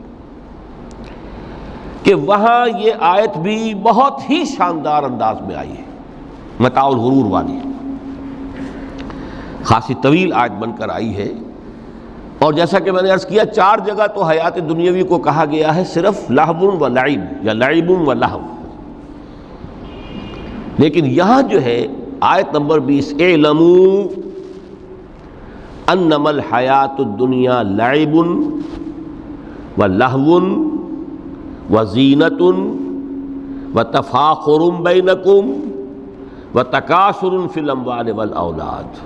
کہ وہاں یہ آیت بھی بہت ہی شاندار انداز میں آئی ہے، متاع الغرور والی، خاصی طویل آیت بن کر آئی ہے، اور جیسا کہ میں نے عرض کیا 4 جگہ تو حیات دنیاوی کو کہا گیا ہے صرف لہو و لعب یا لعب و لہو، لیکن یہاں جو ہے آیت نمبر 20، اعلموا انما الحیات الدنیا لعب و لہو و زینت و تفاخر بینکم و تکاثر فی الاموال والاولاد،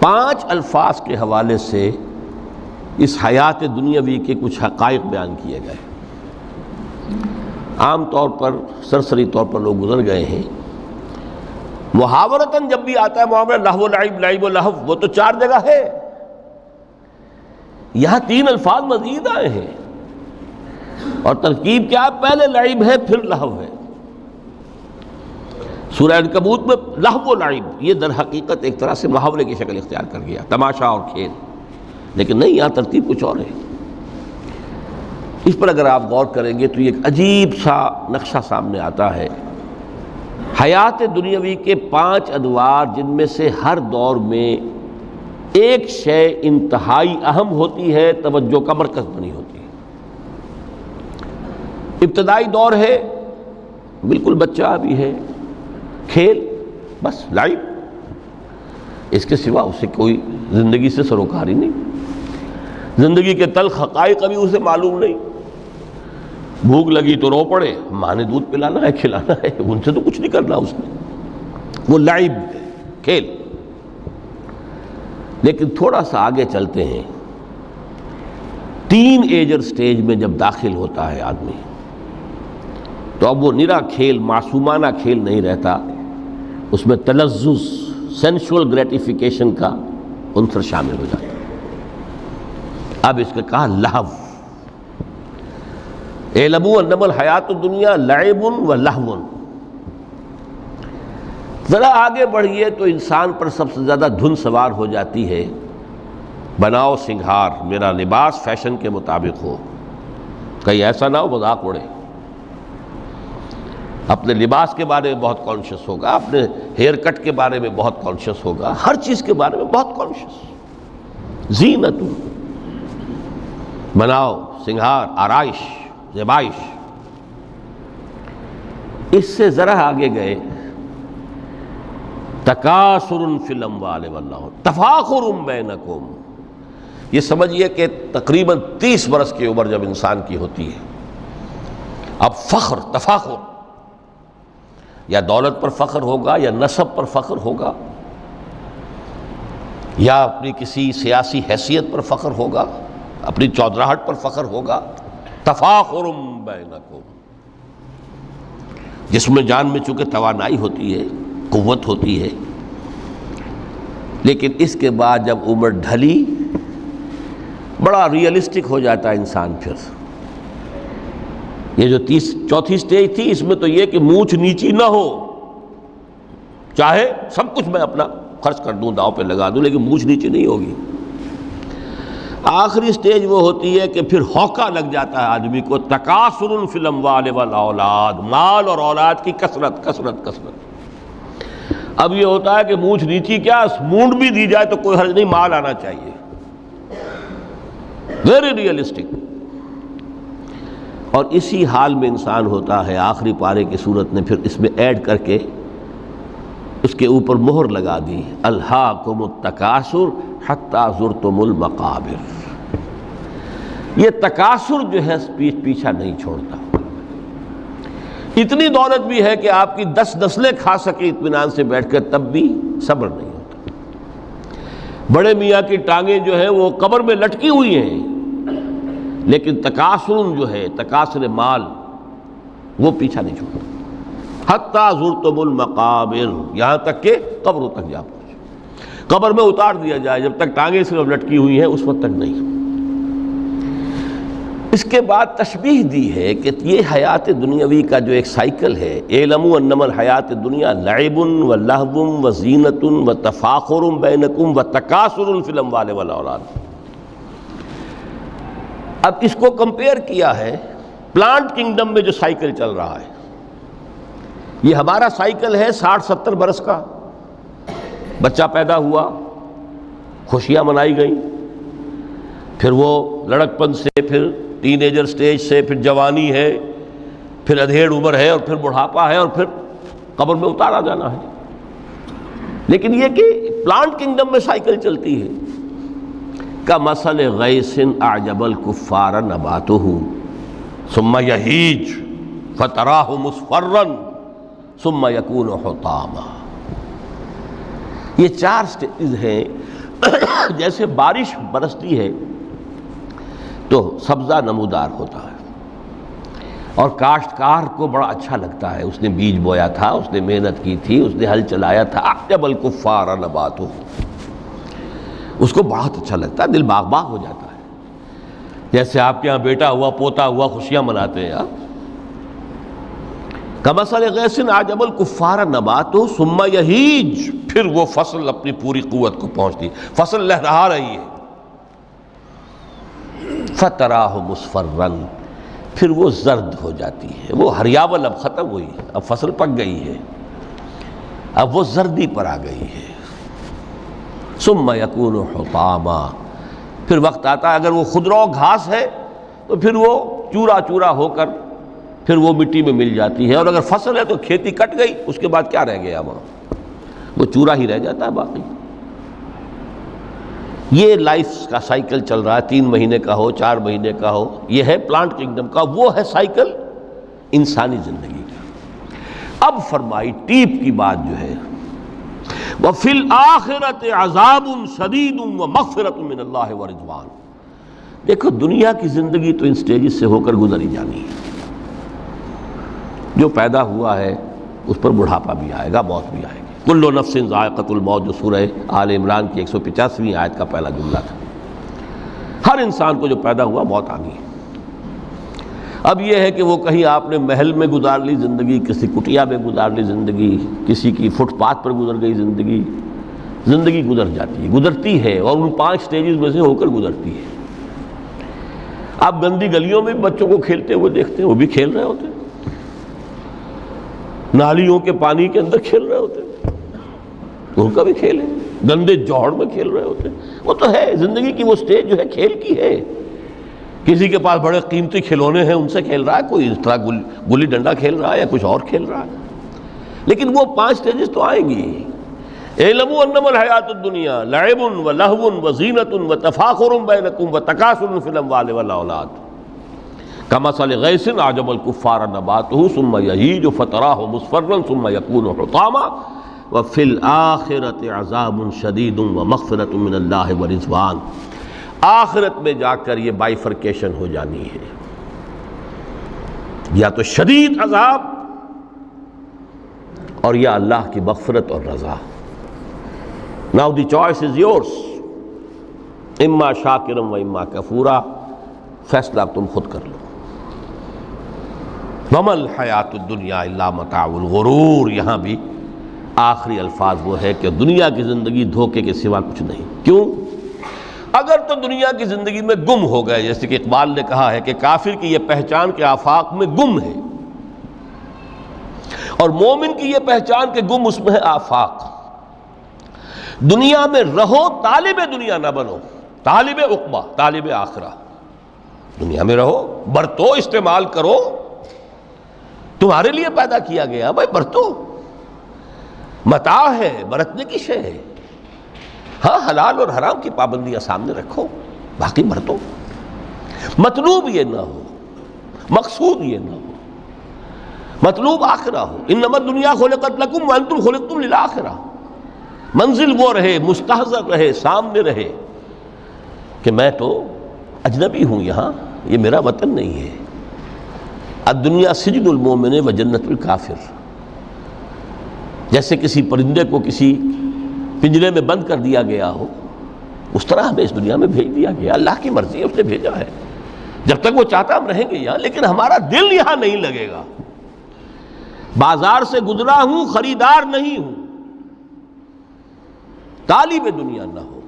5 الفاظ کے حوالے سے اس حیات دنیاوی کے کچھ حقائق بیان کیے گئے۔ عام طور پر سرسری طور پر لوگ گزر گئے ہیں. محاورتاً جب بھی آتا ہے معاملہ لہو و لعب، لعب و لہو، وہ تو 4 جگہ ہے، یہاں 3 الفاظ مزید آئے ہیں. اور ترکیب کیا؟ پہلے لعب ہے پھر لہو ہے. سورہ عنکبوت میں لہو و لعب یہ در حقیقت ایک طرح سے محاورے کی شکل اختیار کر گیا، تماشا اور کھیل، لیکن نہیں، یہاں ترتیب کچھ اور ہے. اس پر اگر آپ غور کریں گے تو یہ ایک عجیب سا نقشہ سامنے آتا ہے. حیات دنیاوی کے 5 ادوار، جن میں سے ہر دور میں ایک شے انتہائی اہم ہوتی ہے، توجہ کا مرکز بنی ہوتی ہے. ابتدائی دور ہے، بالکل بچہ بھی ہے، کھیل، بس لعب، اس کے سوا اسے کوئی زندگی سے سروکار ہی نہیں. زندگی کے تلخ حقائق ابھی اسے معلوم نہیں. بھوک لگی تو رو پڑے، ماں نے دودھ پلانا ہے، کھلانا ہے، ان سے تو کچھ نہیں کرنا اس نے، وہ لعب، کھیل. لیکن تھوڑا سا آگے چلتے ہیں، ٹین ایجر سٹیج میں جب داخل ہوتا ہے آدمی، تو اب وہ نرا کھیل، معصومانہ کھیل نہیں رہتا، اس میں تلذذ، سینشول گریٹیفیکیشن کا عنصر شامل ہو جاتا ہے. اب اس کا کہا لہو. اعلموا انما الحیات الدنیا لعب و لہو. ذرا آگے بڑھیے تو انسان پر سب سے زیادہ دھن سوار ہو جاتی ہے، بناؤ سنگھار، میرا لباس فیشن کے مطابق ہو، کہیں ایسا نہ ہو مذاق اڑے. اپنے لباس کے بارے میں بہت کانشیس ہوگا، اپنے ہیئر کٹ کے بارے میں بہت کانشیس ہوگا، ہر چیز کے بارے میں بہت کانشیس. زینت، بناؤ سنگھار، آرائش، زیبائش. اس سے ذرا آگے گئے، تکاثر فی الاموال واللہو، تفاخر بینکم. یہ سمجھیے کہ تقریباً 30 برس کی عمر جب انسان کی ہوتی ہے، اب فخر، تفاخر، یا دولت پر فخر ہوگا، یا نسب پر فخر ہوگا، یا اپنی کسی سیاسی حیثیت پر فخر ہوگا، اپنی چودراہٹ پر فخر ہوگا. تفاخر بینکم، جس میں جان میں چونکہ توانائی ہوتی ہے، قوت ہوتی ہے. لیکن اس کے بعد جب عمر ڈھلی، بڑا ریئلسٹک ہو جاتا ہے انسان. پھر یہ جو 4تھی سٹیج تھی، اس میں تو یہ کہ مونچھ نیچی نہ ہو، چاہے سب کچھ میں اپنا خرچ کر دوں، داؤ پہ لگا دوں، لیکن مونچھ نیچی نہیں ہوگی. آخری سٹیج وہ ہوتی ہے کہ پھر ہوکا لگ جاتا ہے آدمی کو، تکاثر فی الاموال والاولاد، مال اور اولاد کی کثرت کثرت کثرت. اب یہ ہوتا ہے کہ مونچھ نیچی کیا، مونڈ بھی دی جائے تو کوئی حرج نہیں، مال آنا چاہیے. Very realistic. اور اسی حال میں انسان ہوتا ہے. آخری پارے کی صورت نے پھر اس میں ایڈ کر کے اس کے اوپر مہر لگا دی، الہاکم التکاثر حتی زرتم المقابر. یہ تکاثر جو ہے پیچھا نہیں چھوڑتا. اتنی دولت بھی ہے کہ آپ کی 10 نسلیں کھا سکے اطمینان سے بیٹھ کر، تب بھی صبر نہیں ہوتا. بڑے میاں کی ٹانگیں جو ہیں وہ قبر میں لٹکی ہوئی ہیں، لیکن تکاثر جو ہے، تکاثر مال، وہ پیچھا نہیں چھوڑتا. حتی زرتم المقابر، یہاں تک کہ قبروں تک جا پہنچے، قبر میں اتار دیا جائے. جب تک ٹانگیں صرف لٹکی ہوئی ہیں اس وقت تک نہیں. اس کے بعد تشبیہ دی ہے کہ یہ حیات دنیاوی کا جو ایک سائیکل ہے، اعلموا انما الحیات الدنیا لعب و لہو و زینت و تفاخر بینکم و تکاثر فی الاموال والاولاد. اب اس کو کمپیئر کیا ہے پلانٹ کنگڈم میں جو سائیکل چل رہا ہے. یہ ہمارا سائیکل ہے 60-70 برس کا. بچہ پیدا ہوا، خوشیاں منائی گئیں، پھر وہ لڑکپن سے، پھر ٹین ایجر سٹیج سے، پھر جوانی ہے، پھر ادھیڑ عمر ہے، اور پھر بڑھاپا ہے، اور پھر قبر میں اتارا جانا ہے. لیکن یہ کہ پلانٹ کنگڈم میں سائیکل چلتی ہے. کمثل غیث اعجب الکفار نباتہ ثم یہیج فتراہ مصفرا ثم یکون حطاما. یہ 4 سٹیج ہیں. جیسے بارش برستی ہے تو سبزہ نمودار ہوتا ہے، اور کاشتکار کو بڑا اچھا لگتا ہے، اس نے بیج بویا تھا، اس نے محنت کی تھی، اس نے ہل چلایا تھا، اعجب الکفار نباتہ، اس کو بہت اچھا لگتا ہے، دل باغ باغ ہو جاتا ہے۔ جیسے آپ کے ہاں بیٹا ہوا، پوتا ہوا، خوشیاں مناتے ہیں آپ۔ کمثل غیث اعجب الکفار نباتہ ثم یہیج، پھر وہ فصل اپنی پوری قوت کو پہنچتی، فصل لہرا رہی ہے، فتراہ مصفرا، پھر وہ زرد ہو جاتی ہے، وہ ہریاول اب ختم ہوئی، اب فصل پک گئی ہے، اب وہ زردی پر آ گئی ہے۔ ثم یکون حطاما، پھر وقت آتا ہے اگر وہ خضرو گھاس ہے تو پھر وہ چورا چورا ہو کر پھر وہ مٹی میں مل جاتی ہے، اور اگر فصل ہے تو کھیتی کٹ گئی، اس کے بعد کیا رہ گیا وہاں، وہ چورا ہی رہ جاتا ہے باقی۔ یہ لائف کا سائیکل چل رہا ہے، 3 مہینے کا ہو، 4 مہینے کا ہو، یہ ہے پلانٹ کنگڈم کا، وہ ہے سائیکل انسانی زندگی کا۔ اب فرمائی ٹیپ کی بات جو ہے، وَفِي الْآخِرَةِ عَذَابٌ شَدِيدٌ وَمَغْفِرَةٌ مِّنَ اللَّهِ وَرِضْوَانٌ۔ دیکھو دنیا کی زندگی تو ان سٹیجز سے ہو کر گزر ہی جانی ہے، جو پیدا ہوا ہے اس پر بڑھاپا بھی آئے گا، موت بھی آئے گی۔ کل نفس ذائقۃ الموت، جو سورہ آل عمران کی 185ویں آیت کا پہلا جملہ تھا۔ ہر انسان کو جو پیدا ہوا موت آنی ہے۔ اب یہ ہے کہ وہ کہیں آپ نے محل میں گزار لی زندگی، کسی کٹیا میں گزار لی زندگی، کسی کی فٹ پاتھ پر گزر گئی زندگی، زندگی گزر جاتی ہے، گزرتی ہے، اور ان 5 سٹیجز میں سے ہو کر گزرتی ہے۔ آپ گندی گلیوں میں بچوں کو کھیلتے ہوئے دیکھتے ہیں، وہ بھی کھیل رہے ہوتے ہیں، نالیوں کے پانی کے اندر کھیل رہے ہوتے ہیں، ان کا بھی کھیل ہے، گندے جوہڑ میں کھیل رہے ہوتے ہیں، وہ تو ہے زندگی کی وہ سٹیج جو ہے کھیل کی ہے۔ کسی کے پاس بڑے قیمتی کھلونے ہیں، ان سے کھیل رہا ہے، کوئی اس طرح گلی ڈنڈا کھیل رہا ہے یا کچھ اور کھیل رہا ہے، لیکن وہ 5 سٹیجز تو آئیں گی۔ اعلموا انما الحیات الدنیا لعب ولہو وزینۃ وتفاخر بینکم وتکاثر فی الاموال والاولاد کمثل غیث اعجب الکفار نباتہ ثم یہیج فتراہ مصفرا ثم یکون حطاما وفی الآخرۃ عذاب شدید ومغفرۃ من اللہ ورضوان۔ آخرت میں جا کر یہ بائیفرکیشن ہو جانی ہے، یا تو شدید عذاب اور یا اللہ کی مغفرت اور رضا۔ Now the choice is yours، اما شاکرا و اما کفورا، فیصلہ تم خود کر لو۔ وما الحیات الدنیا الا متاع الغرور، یہاں بھی آخری الفاظ وہ ہے کہ دنیا کی زندگی دھوکے کے سوا کچھ نہیں۔ کیوں؟ اگر تو دنیا کی زندگی میں گم ہو گئے، جیسے کہ اقبال نے کہا ہے کہ کافر کی یہ پہچان کے آفاق میں گم ہے، اور مومن کی یہ پہچان کہ گم اس میں ہے آفاق۔ دنیا میں رہو، طالب دنیا نہ بنو، طالب عقبہ، طالب آخرہ۔ دنیا میں رہو، برتو، استعمال کرو، تمہارے لیے پیدا کیا گیا، بھائی برتو، متاع ہے، برتنے کی شے ہے۔ ہاں حلال اور حرام کی پابندیاں سامنے رکھو، باقی برتو۔ مطلوب یہ نہ ہو، مقصود یہ نہ ہو، مطلوب آخرہ ہو۔ انما الدنیا خلقت لکم وانتم خلقتم للآخرہ۔ منزل وہ رہے، مستحضر رہے، سامنے رہے کہ میں تو اجنبی ہوں، یہاں یہ میرا وطن نہیں ہے۔ الدنیا سجن المومن و جنت الکافر، جیسے کسی پرندے کو کسی پنجرے میں بند کر دیا گیا ہو، اس طرح ہمیں اس دنیا میں بھیج دیا گیا، اللہ کی مرضی ہے، اس نے بھیجا ہے۔ جب تک وہ چاہتا ہم رہیں گے یہاں، لیکن ہمارا دل یہاں نہیں لگے گا۔ بازار سے گزرا ہوں، خریدار نہیں ہوں، طالب دنیا نہ ہو،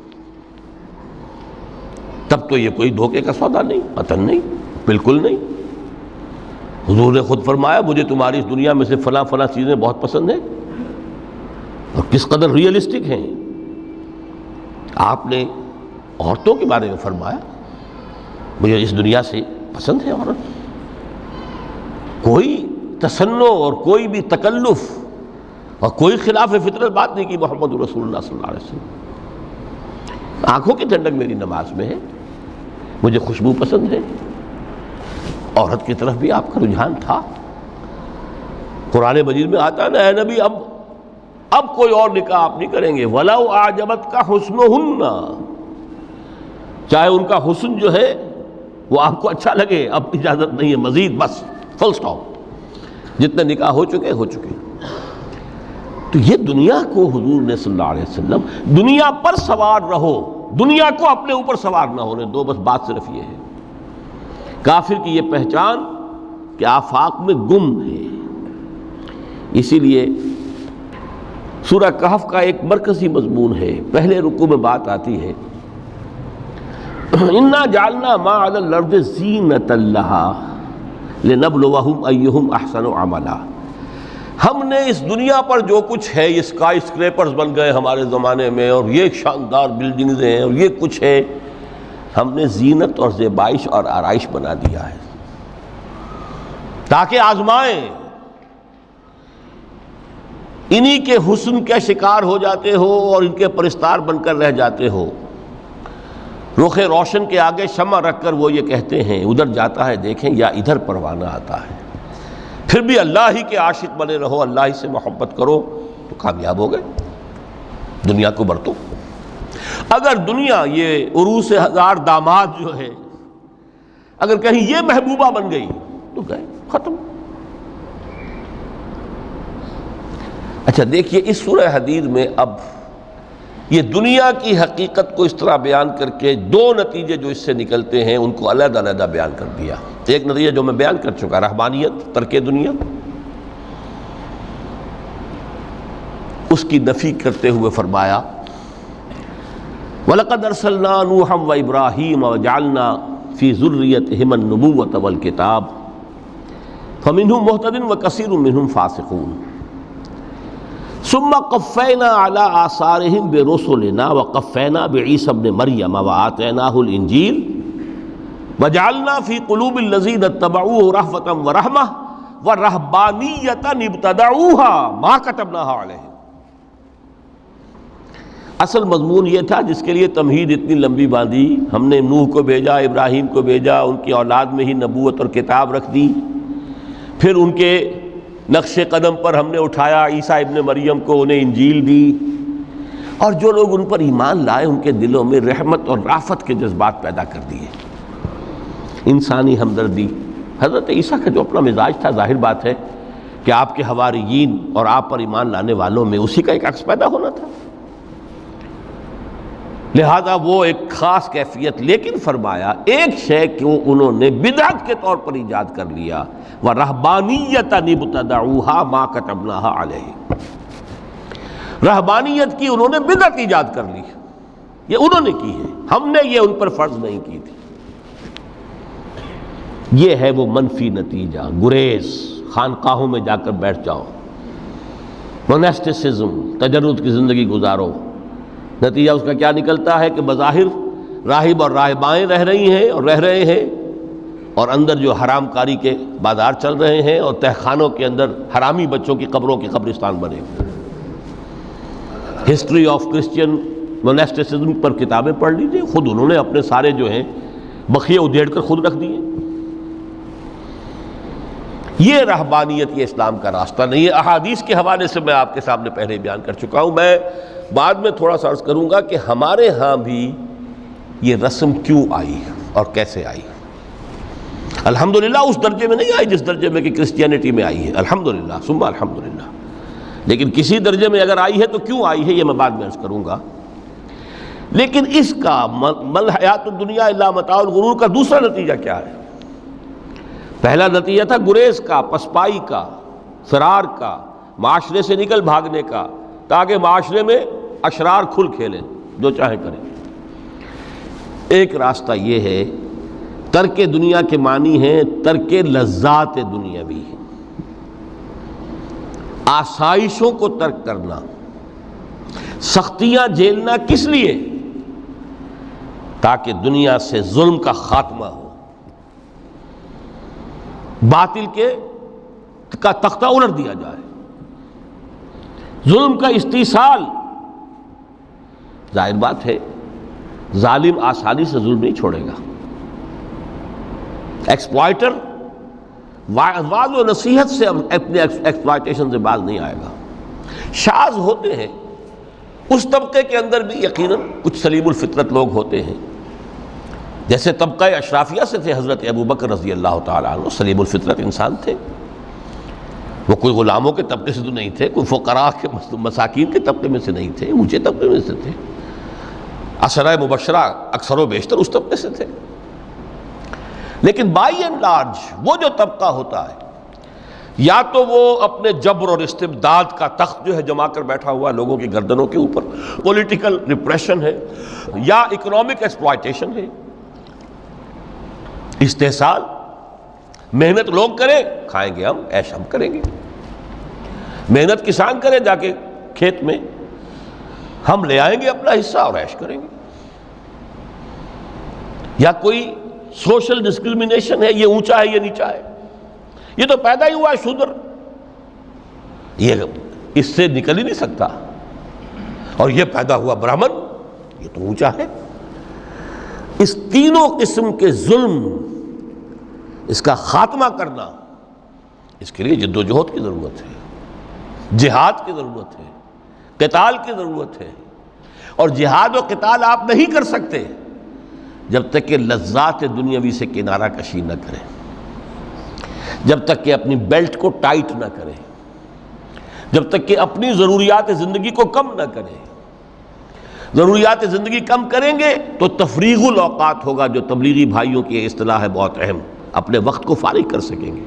تب تو یہ کوئی دھوکے کا سودا نہیں، قطعاً نہیں، بالکل نہیں۔ حضور نے خود فرمایا مجھے تمہاری اس دنیا میں سے فلاں فلاں چیزیں بہت پسند ہیں، اور کس قدر ریئلسٹک ہیں۔ آپ نے عورتوں کے بارے میں فرمایا مجھے اس دنیا سے پسند ہے عورت، کوئی تصنع اور کوئی بھی تکلف اور کوئی خلاف فطرت بات نہیں کی محمد رسول اللہ صلی اللہ علیہ وسلم۔ آنکھوں کی ٹھنڈک میری نماز میں ہے، مجھے خوشبو پسند ہے، عورت کی طرف بھی آپ کا رجحان تھا۔ قرآن مجید میں آتا ہے نا، اے نبی اب کوئی اور نکاح آپ نہیں کریں گے، وَلَوْ أَعْجَبَتْكَ حُسْنُهُنَّ، چاہے ان کا حسن جو ہے وہ آپ کو اچھا لگے، اب اجازت نہیں ہے مزید، بس فل سٹاپ، جتنے نکاح ہو چکے ہو چکے۔ تو یہ دنیا کو حضور نے صلی اللہ علیہ وسلم دنیا پر سوار رہو، دنیا کو اپنے اوپر سوار نہ ہونے دو، بس بات صرف یہ ہے۔ کافر کی یہ پہچان کہ آفاق میں گم ہے۔ اسی لیے سورہ کہف کا ایک مرکزی مضمون ہے، پہلے رکوع میں بات آتی ہے اِنَّا جَعَلْنَا مَا عَلَى الْأَرْضِ زِینَةً لَهَا لِنَبْلُوَهُمْ أَيُّهُمْ أَحْسَنُ عَمَلًا۔ ہم نے اس دنیا پر جو کچھ ہے، یہ اسکائی اسکریپرز بن گئے ہمارے زمانے میں، اور یہ شاندار بلڈنگز ہیں، اور یہ کچھ ہے، ہم نے زینت اور زیبائش اور آرائش بنا دیا ہے تاکہ آزمائیں۔ انہی کے حسن کے شکار ہو جاتے ہو اور ان کے پرستار بن کر رہ جاتے ہو۔ رخ روشن کے آگے شمع رکھ کر وہ یہ کہتے ہیں ادھر جاتا ہے دیکھیں یا ادھر پروانہ آتا ہے، پھر بھی اللہ ہی کے عاشق بنے رہو، اللہ ہی سے محبت کرو تو کامیاب ہو گئے۔ دنیا کو برتو۔ اگر دنیا یہ عروس ہزار داماد جو ہے، اگر کہیں یہ محبوبہ بن گئی تو گئے، ختم۔ اچھا دیکھیے اس سورہ حدید میں اب یہ دنیا کی حقیقت کو اس طرح بیان کر کے دو نتیجے جو اس سے نکلتے ہیں ان کو علیحدہ علیحدہ بیان کر دیا۔ ایک نتیجہ جو میں بیان کر چکا، رہبانیت، ترک دنیا، اس کی نفی کرتے ہوئے فرمایا وَلَقَدْ أَرْسَلْنَا نُوحًا وَإِبْرَاهِيمَ وَجَعَلْنَا فِي ذُرِّيَّتِهِمَا النُّبُوَّةَ وَالْكِتَابَ فَمِنْهُمْ مُهْتَدٍ وَكَثِيرٌ مِّنْهُمْ فَاسِقُونَ ثم قفینا علی آثارہم برسلنا وقفینا بعیسی ابن مریم وآتیناہ الانجیل وجعلنا فی قلوب الذین اتبعوہ رأفۃ ورحمۃ ورہبانیۃ ابتدعوها ما کتبناها علیہم۔ اصل مضمون یہ تھا جس کے لیے تمہید اتنی لمبی باندھی، ہم نے نوح کو بھیجا، ابراہیم کو بھیجا، ان کی اولاد میں ہی نبوت اور کتاب رکھ دی، پھر ان کے نقش قدم پر ہم نے اٹھایا عیسیٰ ابن مریم کو، انہیں انجیل دی، اور جو لوگ ان پر ایمان لائے ان کے دلوں میں رحمت اور رافت کے جذبات پیدا کر دیے، انسانی ہمدردی۔ حضرت عیسیٰ کا جو اپنا مزاج تھا، ظاہر بات ہے کہ آپ کے حواریین اور آپ پر ایمان لانے والوں میں اسی کا ایک عکس پیدا ہونا تھا، لہذا وہ ایک خاص کیفیت، لیکن فرمایا ایک شے کو انہوں نے بدعت کے طور پر ایجاد کر لیا، وَرَهْبَانِيَّةً ابْتَدَعُوهَا مَا كَتَبْنَاهَا عَلَيْهِمْ۔ رہبانیت کی انہوں نے بدعت ایجاد کر لی، یہ انہوں نے کی ہے، ہم نے یہ ان پر فرض نہیں کی تھی۔ یہ ہے وہ منفی نتیجہ، گریز، خانقاہوں میں جا کر بیٹھ جاؤ، موناسٹسزم، تجرد کی زندگی گزارو۔ نتیجہ اس کا کیا نکلتا ہے کہ بظاہر راہب اور راہبائیں رہ رہی ہیں اور رہ رہے ہیں، اور اندر جو حرام کاری کے بازار چل رہے ہیں، اور تہخانوں کے اندر حرامی بچوں کی قبروں کے قبرستان بنے ہوئے۔ ہسٹری آف کرسچین موناسٹسزم پر کتابیں پڑھ لیجیے، خود انہوں نے اپنے سارے جو ہیں بخیے ادھیڑ کر خود رکھ دیے۔ یہ رہبانیت، یہ اسلام کا راستہ نہیں ہے۔ احادیث کے حوالے سے میں آپ کے سامنے پہلے بیان کر چکا ہوں، میں بعد میں تھوڑا سا عرض کروں گا کہ ہمارے ہاں بھی یہ رسم کیوں آئی اور کیسے آئی۔ الحمدللہ اس درجے میں نہیں آئی جس درجے میں کہ کرسچینٹی میں آئی ہے، الحمدللہ ثم الحمدللہ، لیکن کسی درجے میں اگر آئی ہے تو کیوں آئی ہے یہ میں بعد میں عرض کروں گا۔ لیکن اس کا مل حیات الدنیا الا متاع الغرور کا دوسرا نتیجہ کیا ہے؟ پہلا نتیجہ تھا گریز کا، پسپائی کا، فرار کا، معاشرے سے نکل بھاگنے کا، تاکہ معاشرے میں اشرار کھل کھیلیں، جو چاہے کریں۔ ایک راستہ یہ ہے، ترک دنیا کے معنی ہیں ترک لذات دنیاوی، آسائشوں کو ترک کرنا، سختیاں جھیلنا، کس لیے؟ تاکہ دنیا سے ظلم کا خاتمہ ہو، باطل کا تختہ الٹ دیا جائے، ظلم کا استیصال۔ ظاہر بات ہے ظالم آسانی سے ظلم نہیں چھوڑے گا، ایکسپلائٹر وعظ و نصیحت سے اپنے ایکسپلائٹیشن سے باز نہیں آئے گا۔ شاذ ہوتے ہیں اس طبقے کے اندر بھی، یقیناً کچھ سلیم الفطرت لوگ ہوتے ہیں جیسے طبقہ اشرافیہ سے تھے حضرت ابو بکر رضی اللہ تعالیٰ عنہ، سلیم الفطرت انسان تھے، وہ کوئی غلاموں کے طبقے سے تو نہیں تھے، کوئی فقراء کے مساکین کے طبقے میں سے نہیں تھے، اونچے طبقے میں سے تھے، عشرہ مبشرہ اکثر و بیشتر اس طبقے سے تھے۔ لیکن بائی اینڈ لارج وہ جو طبقہ ہوتا ہے، یا تو وہ اپنے جبر اور استبداد کا تخت جو ہے جما کر بیٹھا ہوا لوگوں کی گردنوں کے اوپر، پولیٹیکل ریپریشن ہے، یا اکنامک ایکسپلائٹیشن ہے، استحصال، محنت لوگ کریں کھائیں گے ہم، عیش ہم کریں گے، محنت کسان کریں جا کے کھیت میں، ہم لے آئیں گے اپنا حصہ اور عیش کریں گے۔ یا کوئی سوشل ڈسکرمنیشن ہے، یہ اونچا ہے یہ نیچا ہے، یہ تو پیدا ہی ہوا ہے شودر، یہ اس سے نکل ہی نہیں سکتا، اور یہ پیدا ہوا برہمن، یہ تو اونچا ہے۔ اس تینوں قسم کے ظلم، اس کا خاتمہ کرنا، اس کے لیے جد و جہد کی ضرورت ہے، جہاد کی ضرورت ہے، قتال کی ضرورت ہے، اور جہاد و قتال آپ نہیں کر سکتے جب تک کہ لذات دنیاوی سے کنارہ کشی نہ کریں، جب تک کہ اپنی بیلٹ کو ٹائٹ نہ کریں، جب تک کہ اپنی ضروریات زندگی کو کم نہ کریں۔ ضروریات زندگی کم کریں گے تو تفریغ الاوقات ہوگا، جو تبلیغی بھائیوں کی اصطلاح ہے بہت اہم، اپنے وقت کو فارغ کر سکیں گے۔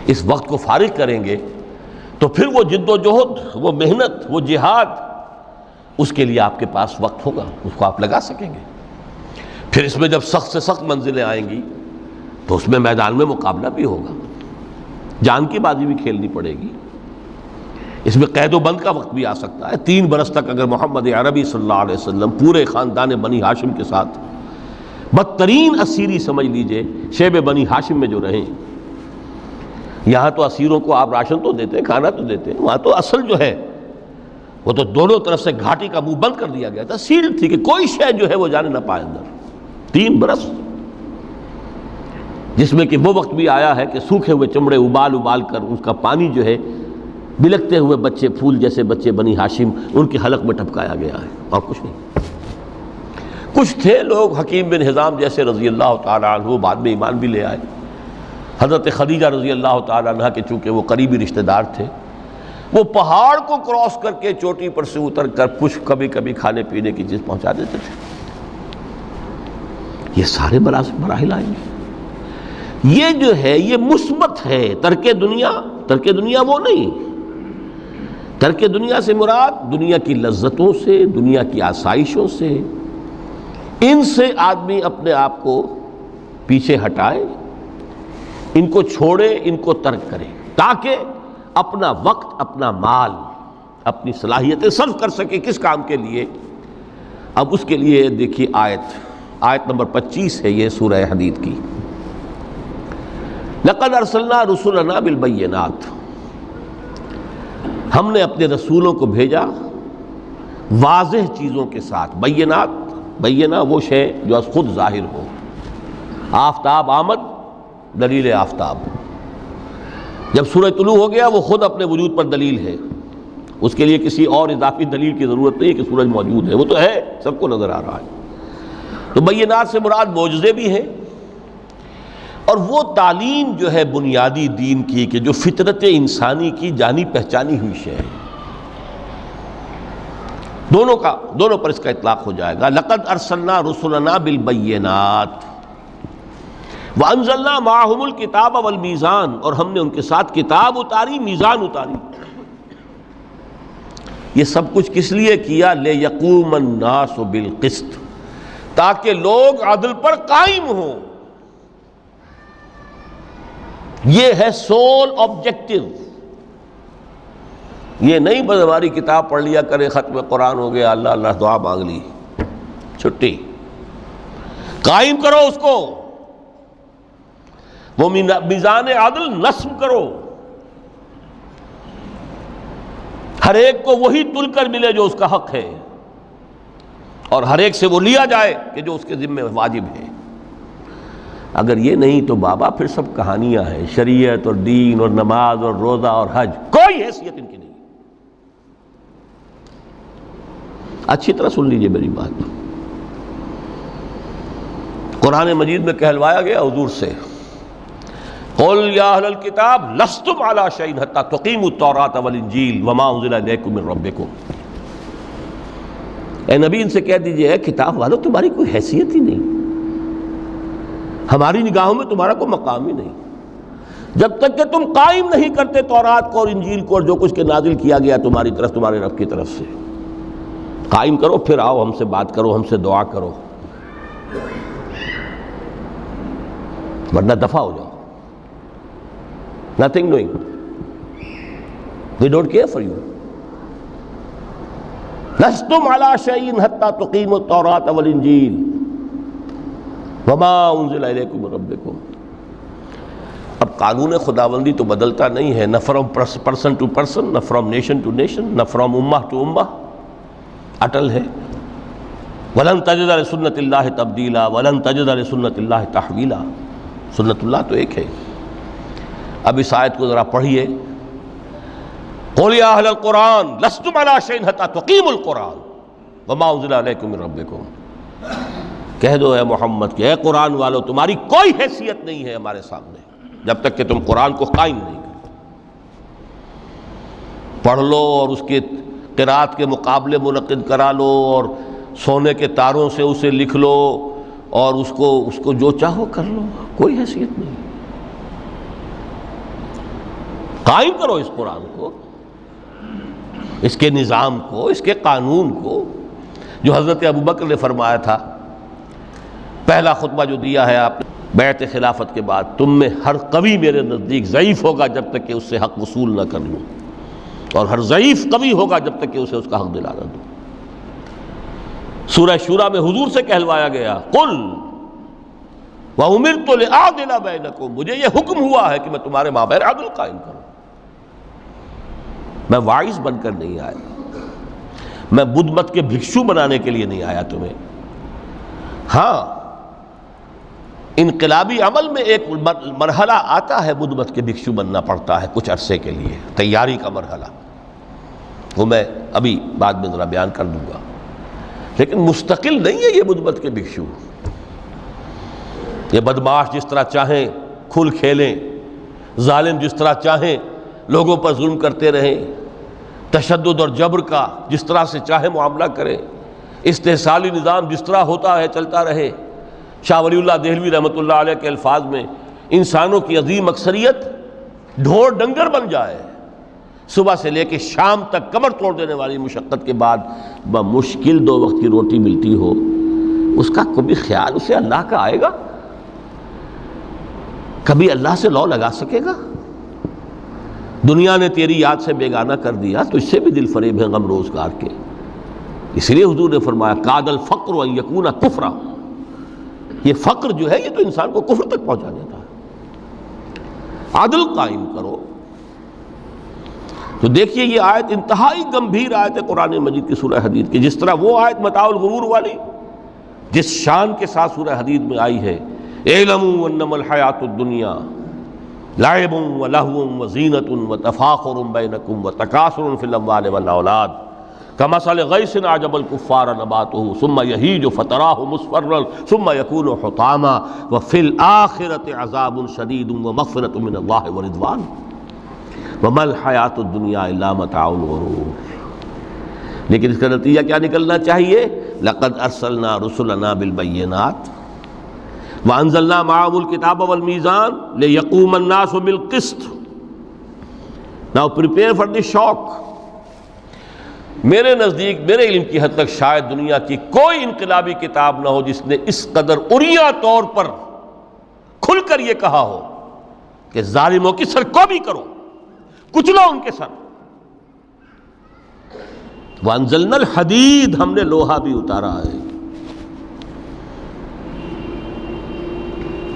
اس وقت کو فارغ کریں گے تو پھر وہ جد و جہد، وہ محنت، وہ جہاد، اس کے لیے آپ کے پاس وقت ہوگا، اس کو آپ لگا سکیں گے۔ پھر اس میں جب سخت سے سخت منزلیں آئیں گی تو اس میں میدان میں مقابلہ بھی ہوگا، جان کی بازی بھی کھیلنی پڑے گی، اس میں قید و بند کا وقت بھی آ سکتا ہے۔ 3 برس تک اگر محمد عربی صلی اللہ علیہ وسلم پورے خاندان بنی ہاشم کے ساتھ بدترین اسیری سمجھ لیجئے شیب بنی ہاشم میں جو رہیں، یہاں تو اسیروں کو آپ راشن تو دیتے ہیں، کھانا تو دیتے ہیں، وہاں تو اصل جو ہے وہ تو دونوں طرف سے گھاٹی کا منہ بند کر دیا گیا تھا، سیل تھی کہ کوئی شے جو ہے وہ جانے نہ پائے اندر۔ 3 برس، جس میں کہ وہ وقت بھی آیا ہے کہ سوکھے ہوئے چمڑے ابال ابال کر اس کا پانی جو ہے بلکتے ہوئے بچے، پھول جیسے بچے بنی ہاشم، ان کے حلق میں ٹپکایا گیا ہے، اور کچھ نہیں۔ کچھ تھے لوگ، حکیم بن حزام جیسے رضی اللہ تعالیٰ عنہ، بعد میں ایمان بھی لے آئے۔ حضرت خدیجہ رضی اللہ تعالیٰ عنہ کے چونکہ وہ قریبی رشتہ دار تھے، وہ پہاڑ کو کراس کر کے چوٹی پر سے اتر کر کچھ کبھی کبھی کھانے پینے کی چیز پہنچا دیتے تھے۔ یہ سارے مراحل آئیں گے۔ یہ جو ہے یہ مثبت ہے، ترک دنیا وہ نہیں۔ ترک دنیا سے مراد دنیا کی لذتوں سے، دنیا کی آسائشوں سے، ان سے آدمی اپنے آپ کو پیچھے ہٹائے، ان کو چھوڑے، ان کو ترک کرے، تاکہ اپنا وقت، اپنا مال، اپنی صلاحیتیں صرف کر سکے۔ کس کام کے لیے؟ اب اس کے لیے دیکھیے آیت نمبر 25 ہے یہ سورہ حدید کی۔ لَقَدْ أَرْسَلْنَا رُسُلَنَا بِالْبَيِّنَاتِ، ہم نے اپنے رسولوں کو بھیجا واضح چیزوں کے ساتھ۔ بینات، بینہ وہ شے جو از خود ظاہر ہو۔ آفتاب آمد، دلیل آفتاب، جب سورج طلوع ہو گیا وہ خود اپنے وجود پر دلیل ہے، اس کے لیے کسی اور اضافی دلیل کی ضرورت نہیں کہ سورج موجود ہے، وہ تو ہے، سب کو نظر آ رہا ہے۔ تو بینات سے مراد معجزے بھی ہیں، اور وہ تعلیم جو ہے بنیادی دین کی کہ جو فطرت انسانی کی جانی پہچانی ہوئی شے ہے، دونوں پر اس کا اطلاق ہو جائے گا۔ لقد ارسلنا رسلنا بالبینات وانزلنا معهم الکتاب والمیزان، اور ہم نے ان کے ساتھ کتاب اتاری، میزان اتاری۔ یہ سب کچھ کس لیے کیا؟ لیقوم الناس بالقسط، تاکہ لوگ عدل پر قائم ہوں۔ یہ ہے سول آبجیکٹو۔ یہ نہیں بس ہماری کتاب پڑھ لیا کرے، ختم قرآن ہو گیا، اللہ اللہ دعا مانگ لی، چھٹی۔ قائم کرو اس کو، وہ میزان عدل نصب کرو، ہر ایک کو وہی تل کر ملے جو اس کا حق ہے، اور ہر ایک سے وہ لیا جائے کہ جو اس کے ذمہ واجب ہے۔ اگر یہ نہیں تو بابا پھر سب کہانیاں ہیں، شریعت اور دین اور نماز اور روزہ اور حج، کوئی حیثیت ان کی نہیں۔ اچھی طرح سن لیجئے میری بات۔ قرآن مجید میں کہلوایا گیا حضور سے، قل یا اہل الکتاب لستم علی شیء حتی تقیموا التوراۃ والانجیل وما انزل الیکم من ربکم۔ اے نبی ان سے کہہ دیجئے، اے کتاب والو تمہاری کوئی حیثیت ہی نہیں، ہماری نگاہوں میں تمہارا کوئی مقام ہی نہیں جب تک کہ تم قائم نہیں کرتے تورات کو اور انجیل کو اور جو کچھ کے نازل کیا گیا تمہاری طرف، تمہارے رب کی طرف سے۔ قائم کرو، پھر آؤ ہم سے بات کرو، ہم سے دعا کرو، ورنہ دفع ہو جاؤ۔ Nothing doing. We don't care for you. لستم علی شیء حتی تقیموا التوراۃ والانجیل وما انزل الیکم من ربکم۔ اب قانون خداوندی تو بدلتا نہیں ہے، نہ فرام پرسن ٹو پرسن، نہ فرام نیشن ٹو نیشن، نہ فرام امہ ٹو امہ، اٹل ہے۔ وَلَن تَجِدَ لِسُنَّتِ اللَّهِ تَبْدِيلًا وَلَن تَجِدَ لِسُنَّتِ اللَّهِ تَحْوِيلًا۔ سنت اللہ تو ایک ہے۔ اب اس آیت کو ذرا پڑھیے، قُلْ يَا أَهْلَ الْقُرْآنِ لَسْتُمْ عَلَىٰ شَيْءٍ حَتَّىٰ تُقِيمُوا الْقُرْآنَ وَمَا أُنزِلَ عَلَيْكُم مِّن رَّبِّكُمْ۔ کہہ دو اے محمد کہ اے قرآن والو تمہاری کوئی حیثیت نہیں ہے ہمارے سامنے جب تک کہ تم قرآن کو قائم نہیں کرو۔ پڑھ لو اور اس کے قرات کے مقابلے منعقد کرا لو اور سونے کے تاروں سے اسے لکھ لو اور اس کو جو چاہو کر لو، کوئی حیثیت نہیں۔ قائم کرو اس قرآن کو، اس کے نظام کو، اس کے قانون کو، جو حضرت ابوبکر نے فرمایا تھا، پہلا خطبہ جو دیا ہے آپ نے بیعت خلافت کے بعد، تم میں ہر قوی میرے نزدیک ضعیف ہوگا جب تک کہ اس سے حق وصول نہ کر لوں، اور ہر ضعیف قوی ہوگا جب تک کہ اسے اس کا حق دلانا دوں۔ سورہ شورى میں حضور سے کہلوایا گیا، قل وَأُمِرْتُ لِأَعْدِلَ بَيْنَكُمْ، مجھے یہ حکم ہوا ہے کہ میں تمہارے مابین عدل قائم کروں۔ میں واعظ بن کر نہیں آیا، میں بدھ مت کے بھکشو بنانے کے لیے نہیں آیا تمہیں۔ ہاں، انقلابی عمل میں ایک مرحلہ آتا ہے، بدھ مت کے بھکشو بننا پڑتا ہے کچھ عرصے کے لیے، تیاری کا مرحلہ، وہ میں ابھی بعد میں ذرا بیان کر دوں گا، لیکن مستقل نہیں ہے یہ بدھ مت کے بھکشو۔ یہ بدمعاش جس طرح چاہیں کھل کھیلیں، ظالم جس طرح چاہیں لوگوں پر ظلم کرتے رہیں، تشدد اور جبر کا جس طرح سے چاہے معاملہ کریں، استحصالی نظام جس طرح ہوتا ہے چلتا رہے۔ شاہ ولی اللہ دہلوی رحمۃ اللہ علیہ کے الفاظ میں، انسانوں کی عظیم اکثریت ڈھور ڈنگر بن جائے، صبح سے لے کے شام تک کمر توڑ دینے والی مشقت کے بعد بمشکل 2 وقت کی روٹی ملتی ہو، اس کا کبھی خیال اسے اللہ کا آئے گا؟ کبھی اللہ سے لو لگا سکے گا؟ دنیا نے تیری یاد سے بیگانہ کر دیا تو اس سے بھی دل فریب ہے غم روزگار کے۔ اس لیے حضور نے فرمایا کاد الفقر ان یکون کفرا، یہ فقر جو ہے یہ تو انسان کو کفر تک پہنچا دیتا ہے۔ عدل قائم کرو۔ تو دیکھیے یہ آیت انتہائی گمبھیر آیت ہے قرآن مجید کی سورہ حدید کی، جس طرح وہ آیت متاع الغرور والی جس شان کے ساتھ سورہ حدید میں آئی ہے، اعلموا انما الحیات الدنیا لعب ولہو وزینۃ وتفاخر بینکم وتکاثر فی الاموال والاولاد کمثل غیث اعجب الکفار نباتہ ثم یہیج فتراہ مصفرا ثم یکون حطاما وفی الآخرۃ عذاب شدید ومغفرۃ من اللہ ورضوان وما الحیات الدنیا الا متاع الغرور۔ لیکن اس کا نتیجہ کیا نکلنا چاہیے؟ لقد ارسلنا رسلنا بالبینات وانزلنا معهم الکتاب والمیزان لیقوم الناس بالقسط۔ Now prepare for the shock۔ میرے نزدیک، میرے علم کی حد تک شاید دنیا کی کوئی انقلابی کتاب نہ ہو جس نے اس قدر عریاں طور پر کھل کر یہ کہا ہو کہ ظالموں کی سرکوبی کرو، کچلو ان کے سر۔ وانزلنا الحدید، ہم نے لوہا بھی اتارا ہے۔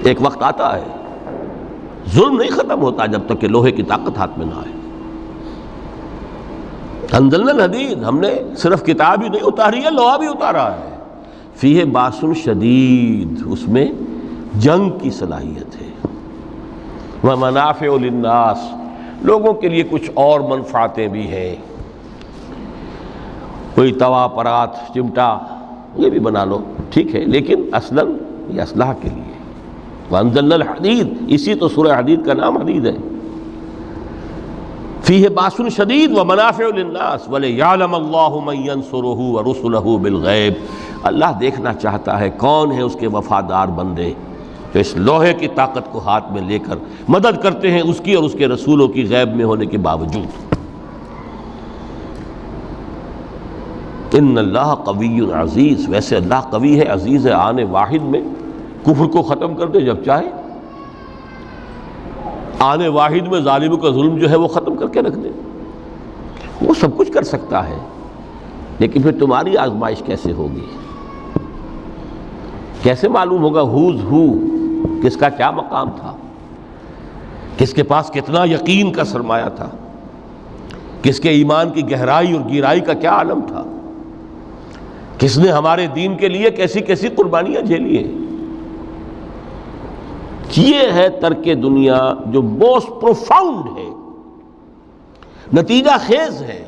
ایک وقت آتا ہے، ظلم نہیں ختم ہوتا جب تک کہ لوہے کی طاقت ہاتھ میں نہ آئے۔ انزلنا الحدید، ہم نے صرف کتاب ہی نہیں اتاری ہے، لوہا بھی اتارا ہے۔ فیہ باس شدید، اس میں جنگ کی صلاحیت ہے۔ ومنافع للناس، لوگوں کے لیے کچھ اور منفعتیں بھی ہیں، کوئی توا پرات چمٹا یہ بھی بنا لو، ٹھیک ہے، لیکن اصلاً یہ اسلحہ کے لیے. وَأَنزَلْنَا الْحَدِيدَ، اسی تو سورہ حدید کا نام حدید ہے. فِيهِ بَأْسٌ شَدِيدٌ وَمَنَافِعُ لِلنَّاسِ وَلِيَعْلَمَ اللَّهُ مَن يَنصُرُهُ وَرُسُلَهُ بِالْغَيْبِ. اللہ دیکھنا چاہتا ہے کون ہے اس کے وفادار بندے جو اس لوہے کی طاقت کو ہاتھ میں لے کر مدد کرتے ہیں اس کی اور اس کے رسولوں کی غیب میں ہونے کے باوجود. ان اللہ قوی عزیز، ویسے اللہ قوی ہے، عزیز ہے، آنے واحد میں کفر کو ختم کر دے جب چاہے، آنے واحد میں ظالموں کا ظلم جو ہے وہ ختم کر کے رکھ دے. وہ سب کچھ کر سکتا ہے، لیکن پھر تمہاری آزمائش کیسے ہوگی؟ کیسے معلوم ہوگا ہوز ہو، کس کا کیا مقام تھا، کس کے پاس کتنا یقین کا سرمایہ تھا، کس کے ایمان کی گہرائی اور گہرائی کا کیا عالم تھا، کس نے ہمارے دین کے لیے کیسی کیسی قربانیاں جھیلی ہیں. یہ ہے ترک دنیا جو موسٹ پروفاؤنڈ ہے، نتیجہ خیز ہے،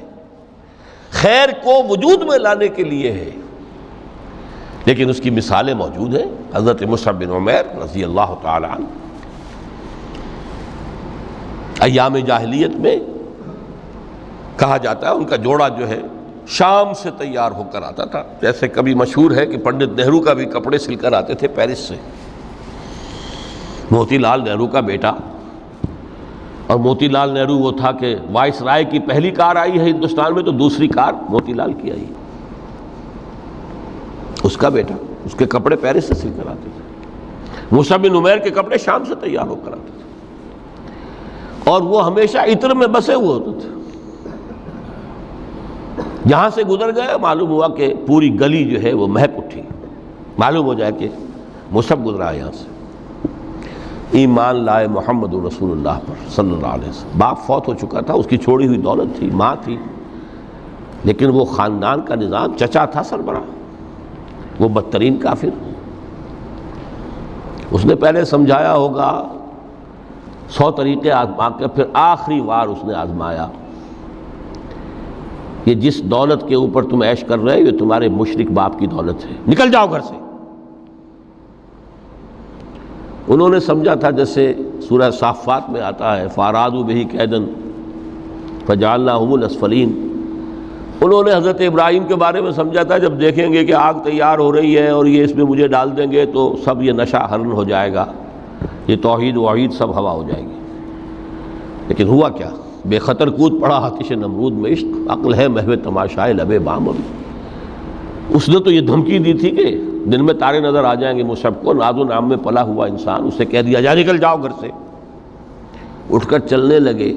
خیر کو وجود میں لانے کے لیے ہے. لیکن اس کی مثالیں موجود ہیں. حضرت مصعب بن عمیر رضی اللہ تعالی عنہ ایام جاہلیت میں کہا جاتا ہے ان کا جوڑا جو ہے شام سے تیار ہو کر آتا تھا. جیسے کبھی مشہور ہے کہ پنڈت نہرو کا بھی کپڑے سل کر آتے تھے پیرس سے. موتی لال نہرو کا بیٹا، اور موتی لال نہرو وہ تھا کہ وائس رائے کی پہلی کار آئی ہے ہندوستان میں تو دوسری کار موتی لال کی آئی. اس کا بیٹا، اس کے کپڑے پیرس سے سل کر آتے تھے. مصعب بن عمیر کے کپڑے شام سے تیار ہو کر آتے تھے، اور وہ ہمیشہ عطر میں بسے ہوئے ہوتے تھے. جہاں سے گزر گئے معلوم ہوا کہ پوری گلی جو ہے وہ مہک اٹھی، معلوم ہو جائے کہ مصعب گزرا ہے یہاں سے. ایمان لائے محمد رسول اللہ پر صلی اللہ علیہ وسلم. باپ فوت ہو چکا تھا، اس کی چھوڑی ہوئی دولت تھی، ماں تھی، لیکن وہ خاندان کا نظام، چچا تھا سربراہ، وہ بدترین کافر. اس نے پہلے سمجھایا ہوگا 100 طریقے آزما کے پھر آخری بار اس نے آزمایا کہ جس دولت کے اوپر تم عیش کر رہے ہو یہ تمہارے مشرک باپ کی دولت ہے، نکل جاؤ گھر سے. انہوں نے سمجھا تھا جیسے سورہ صافات میں آتا ہے فَأَرَادُوا بِهِ كَيْدًا فَجَعَلْنَاهُمُ الْأَسْفَلِينَ. انہوں نے حضرت ابراہیم کے بارے میں سمجھا تھا جب دیکھیں گے کہ آگ تیار ہو رہی ہے اور یہ اس میں مجھے ڈال دیں گے تو سب یہ نشہ حرن ہو جائے گا، یہ توحید وحید سب ہوا ہو جائے گی. لیکن ہوا کیا؟ بے خطر کود پڑا آتش نمرود میں عشق، عقل ہے محو تماشائے لبے بام. اس نے تو یہ دھمکی دی تھی کہ دن میں تارے نظر آ جائیں گے مصعب کو. ناز و نام میں پلا ہوا انسان، اسے کہہ دیا جا نکل جاؤ گھر سے. اٹھ کر چلنے لگے.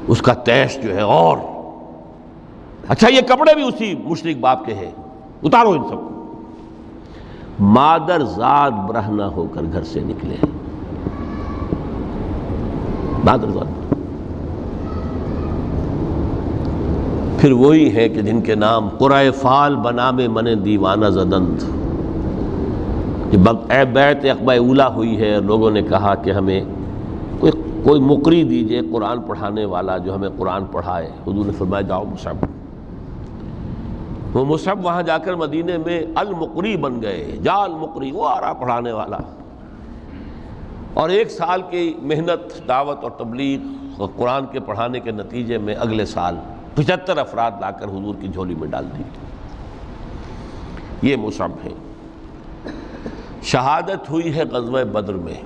اس کا تیش جو ہے اور اچھا یہ کپڑے بھی اسی مشرک باپ کے ہیں، اتارو ان سب کو. مادر زاد برہنہ ہو کر گھر سے نکلے. مادر زاد پھر وہی ہے کہ جن کے نام قرائے فال بنام من دیوانہ زدند. جب بیعت عقبہ اولیٰ ہوئی ہے، لوگوں نے کہا کہ ہمیں کوئی مقری دیجئے قرآن پڑھانے والا جو ہمیں قرآن پڑھائے. حضور نے فرمایا جاؤ مصعب. وہ مصعب وہاں جا کر مدینے میں المقری بن گئے. جا المقری، وہ آ رہا پڑھانے والا. اور 1 سال کی محنت، دعوت اور تبلیغ اور قرآن کے پڑھانے کے نتیجے میں اگلے سال 75 افراد لا کر حضور کی جھولی میں ڈال دی. یہ مصعب ہے. شہادت ہوئی ہے غزوہ بدر میں.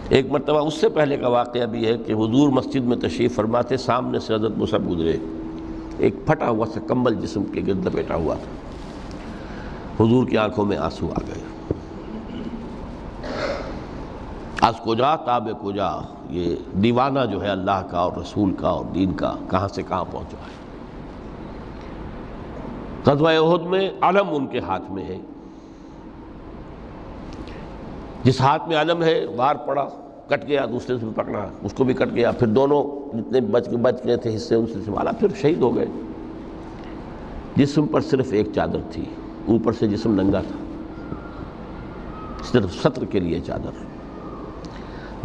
ایک مرتبہ اس سے پہلے کا واقعہ بھی ہے کہ حضور مسجد میں تشریف فرما تھے، سامنے سے حضرت مصعب گزرے. ایک پھٹا ہوا سا کمبل جسم کے گرد لپیٹا ہوا تھا. حضور کی آنکھوں میں آنسو آ گئے. از کجا تاب کجا، یہ دیوانہ جو ہے اللہ کا اور رسول کا اور دین کا کہاں سے کہاں پہنچا ہے. غزوہ احد میں علم ان کے ہاتھ میں ہے. جس ہاتھ میں علم ہے وار پڑا، کٹ گیا، دوسرے سے بھی پکڑا، اس کو بھی کٹ گیا. پھر دونوں جتنے بچ گئے تھے حصے ان سے سنبھالا، پھر شہید ہو گئے. جسم پر صرف ایک چادر تھی، اوپر سے جسم ننگا تھا، صرف ستر کے لیے چادر.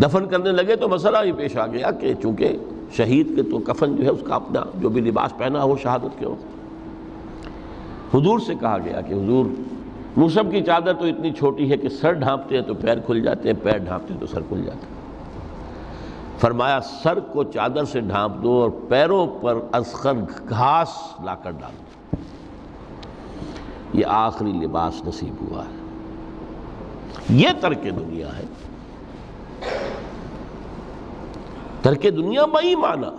دفن کرنے لگے تو مسئلہ ہی پیش آ گیا کہ چونکہ شہید کے تو کفن جو ہے اس کا اپنا جو بھی لباس پہنا ہو شہادت کے وقت. حضور سے کہا گیا کہ حضور مصحف کی چادر تو اتنی چھوٹی ہے کہ سر ڈھانپتے ہیں تو پیر کھل جاتے ہیں، پیر ڈھانپتے ہیں تو سر کھل جاتا ہے۔ فرمایا سر کو چادر سے ڈھانپ دو اور پیروں پر اذخر گھاس لا کر ڈال دو، یہ آخری لباس نصیب ہوا ہے۔ یہ ترک دنیا ہے۔ ترک دنیا بئی معنی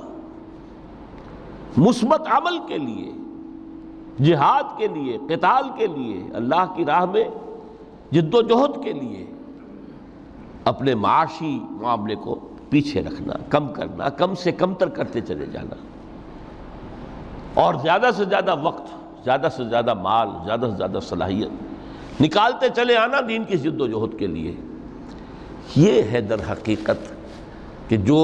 مثبت عمل کے لیے، جہاد کے لیے، قتال کے لیے، اللہ کی راہ میں جد و جہد کے لیے، اپنے معاشی معاملے کو پیچھے رکھنا، کم کرنا، کم سے کم تر کرتے چلے جانا، اور زیادہ سے زیادہ وقت، زیادہ سے زیادہ مال، زیادہ سے زیادہ صلاحیت نکالتے چلے آنا دین کی جد و جہد کے لیے۔ یہ ہے در حقیقت کہ جو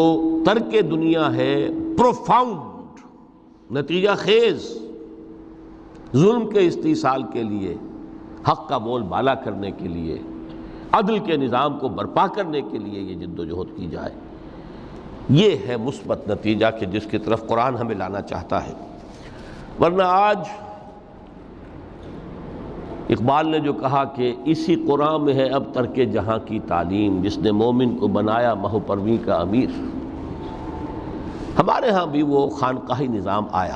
ترک دنیا ہے پروفاؤنڈ، نتیجہ خیز، ظلم کے استحصال کے لیے، حق کا بول بالا کرنے کے لیے، عدل کے نظام کو برپا کرنے کے لیے یہ جد و جہد کی جائے، یہ ہے مثبت نتیجہ کہ جس کی طرف قرآن ہمیں لانا چاہتا ہے۔ ورنہ آج اقبال نے جو کہا کہ اسی قرآن میں ہے اب ترک جہاں کی تعلیم، جس نے مومن کو بنایا مہو پرویں کا امیر۔ ہمارے ہاں بھی وہ خانقاہی نظام آیا،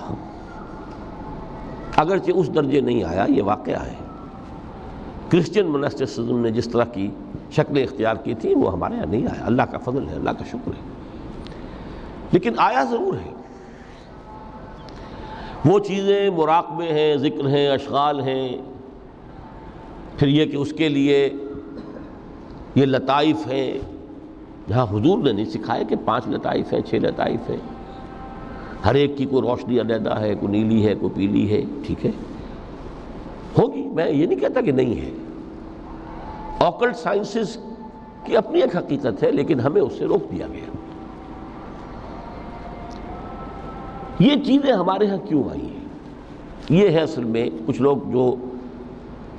اگرچہ اس درجے نہیں آیا، یہ واقعہ ہے۔ کرسچن منسٹسزم نے جس طرح کی شکلیں اختیار کی تھی وہ ہمارے یہاں نہیں آیا، اللہ کا فضل ہے، اللہ کا شکر ہے، لیکن آیا ضرور ہے۔ وہ چیزیں مراقبے ہیں، ذکر ہیں، اشغال ہیں، پھر یہ کہ اس کے لیے یہ لطائف ہیں، جہاں حضور نے نہیں سکھایا کہ 5 لطائف ہیں، 6 لطائف ہیں، ہر ایک کی کوئی روشنی علیحدہ ہے، کوئی نیلی ہے، کوئی پیلی ہے، ٹھیک ہے، ہوگی، میں یہ نہیں کہتا کہ نہیں ہے۔ آکلٹ سائنسز کی اپنی ایک حقیقت ہے، لیکن ہمیں اس سے روک دیا گیا۔ یہ چیزیں ہمارے ہاں کیوں آئی ہیں؟ یہ ہے اصل میں کچھ لوگ جو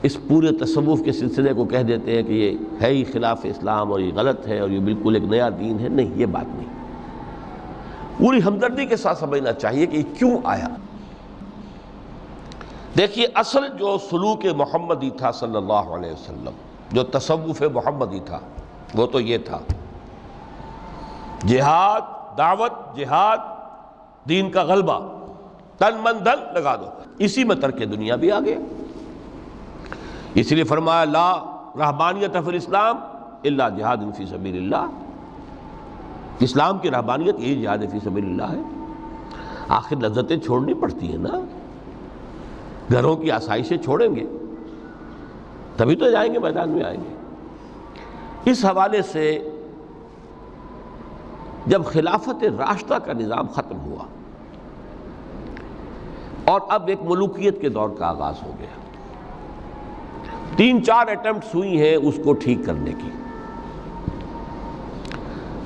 اس پورے تصوف کے سلسلے کو کہہ دیتے ہیں کہ یہ ہے ہی خلاف اسلام اور یہ غلط ہے اور یہ بالکل ایک نیا دین ہے۔ نہیں، یہ بات نہیں، پوری ہمدردی کے ساتھ سمجھنا چاہیے کہ یہ کیوں آیا۔ دیکھیے، اصل جو سلوک محمدی تھا صلی اللہ علیہ وسلم، جو تصوف محمدی تھا، وہ تو یہ تھا جہاد، دعوت، جہاد، دین کا غلبہ، تن من دھن لگا دو، اسی میں ترک دنیا بھی آ گیا۔ اس لیے فرمایا لا رہبانیت فی الاسلام الا جہاد فی سبیل اللہ، اسلام کی رہبانیت یہ جہاد فی سبیل اللہ ہے۔ آخر لذتیں چھوڑنی پڑتی ہیں نا، گھروں کی آسائشیں چھوڑیں گے تبھی تو جائیں گے، میدان میں آئیں گے۔ اس حوالے سے جب خلافت راشدہ کا نظام ختم ہوا اور اب ایک ملوکیت کے دور کا آغاز ہو گیا، 3-4 اٹیمپٹس ہوئی ہیں اس کو ٹھیک کرنے کی۔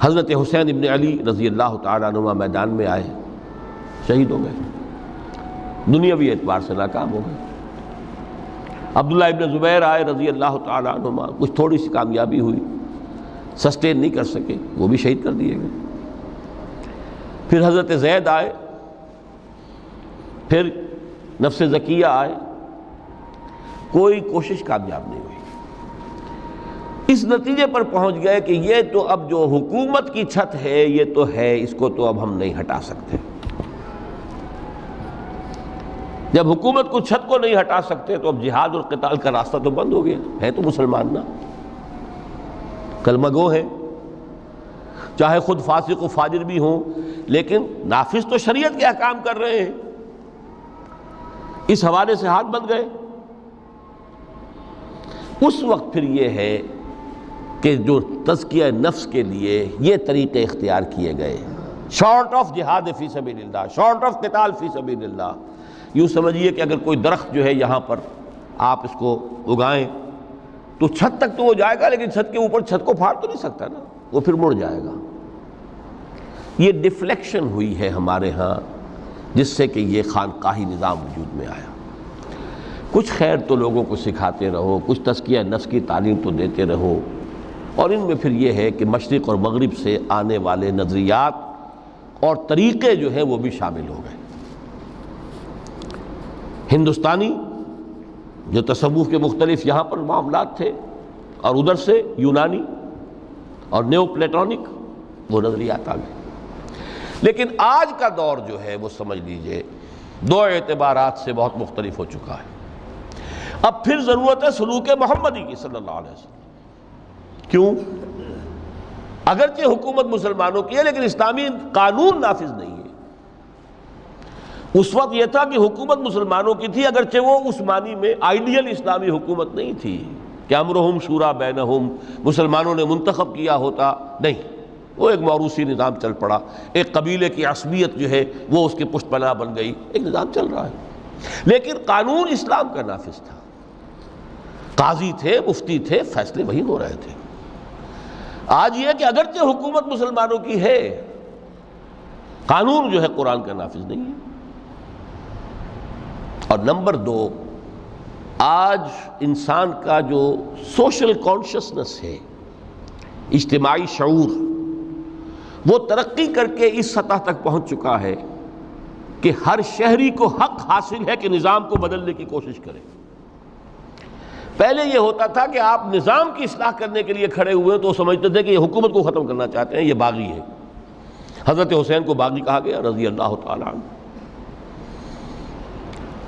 حضرت حسین ابن علی رضی اللہ تعالیٰ عنہ میدان میں آئے، شہید ہو گئے، دنیاوی اعتبار سے ناکام ہو گئے۔ عبداللہ ابن زبیر آئے رضی اللہ تعالیٰ عنہ، کچھ تھوڑی سی کامیابی ہوئی، سسٹین نہیں کر سکے، وہ بھی شہید کر دیے گئے۔ پھر حضرت زید آئے، پھر نفس زکیہ آئے، کوئی کوشش کامیاب نہیں ہوئی۔ اس نتیجے پر پہنچ گئے کہ یہ تو اب جو حکومت کی چھت ہے یہ تو ہے، اس کو تو اب ہم نہیں ہٹا سکتے۔ جب حکومت کو چھت کو نہیں ہٹا سکتے تو اب جہاد اور قتال کا راستہ تو بند ہو گیا ہے، تو مسلمان نا کلمہ گو ہے، چاہے خود فاسق و فاجر بھی ہوں، لیکن نافذ تو شریعت کے احکام کر رہے ہیں۔ اس حوالے سے ہاتھ بندھ گئے۔ اس وقت پھر یہ ہے کہ جو تزکیہ نفس کے لیے یہ طریقے اختیار کیے گئے، شارٹ آف جہاد فی سبیل اللہ، شارٹ آف قتال فی سبیل اللہ۔ یوں سمجھیے کہ اگر کوئی درخت جو ہے یہاں پر آپ اس کو اگائیں تو چھت تک تو وہ جائے گا، لیکن چھت کے اوپر چھت کو پھاڑ تو نہیں سکتا نا، وہ پھر مڑ جائے گا۔ یہ ڈیفلیکشن ہوئی ہے ہمارے ہاں، جس سے کہ یہ خانقاہی نظام وجود میں آیا۔ کچھ خیر تو لوگوں کو سکھاتے رہو، کچھ تزکیہ نفس کی تعلیم تو دیتے رہو، اور ان میں پھر یہ ہے کہ مشرق اور مغرب سے آنے والے نظریات اور طریقے جو ہیں وہ بھی شامل ہو گئے۔ ہندوستانی جو تصوف کے مختلف یہاں پر معاملات تھے اور ادھر سے یونانی اور نیو پلیٹونک وہ نظریات آ گئے. لیکن آج کا دور جو ہے وہ سمجھ لیجئے دو اعتبارات سے بہت مختلف ہو چکا ہے. اب پھر ضرورت ہے سلوک محمدی کی صلی اللہ علیہ وسلم. کیوں؟ اگرچہ حکومت مسلمانوں کی ہے لیکن اسلامی قانون نافذ نہیں ہے. اس وقت یہ تھا کہ حکومت مسلمانوں کی تھی، اگرچہ وہ اس معنی میں آئیڈیل اسلامی حکومت نہیں تھی کہ امرہم شورا بینہم، مسلمانوں نے منتخب کیا ہوتا، نہیں، وہ ایک موروثی نظام چل پڑا، ایک قبیلے کی عصبیت جو ہے وہ اس کی پشت پناہ بن گئی، ایک نظام چل رہا ہے. لیکن قانون اسلام کا نافذ تھا، قاضی تھے، مفتی تھے، فیصلے وہی ہو رہے تھے. آج یہ کہ اگرچہ حکومت مسلمانوں کی ہے، قانون جو ہے قرآن کا نافذ نہیں ہے. اور نمبر دو، آج انسان کا جو سوشل کانشسنس ہے، اجتماعی شعور، وہ ترقی کر کے اس سطح تک پہنچ چکا ہے کہ ہر شہری کو حق حاصل ہے کہ نظام کو بدلنے کی کوشش کرے. پہلے یہ ہوتا تھا کہ آپ نظام کی اصلاح کرنے کے لیے کھڑے ہوئے تو سمجھتے تھے کہ یہ حکومت کو ختم کرنا چاہتے ہیں، یہ باغی ہے. حضرت حسین کو باغی کہا گیا رضی اللہ تعالیٰ عنہ.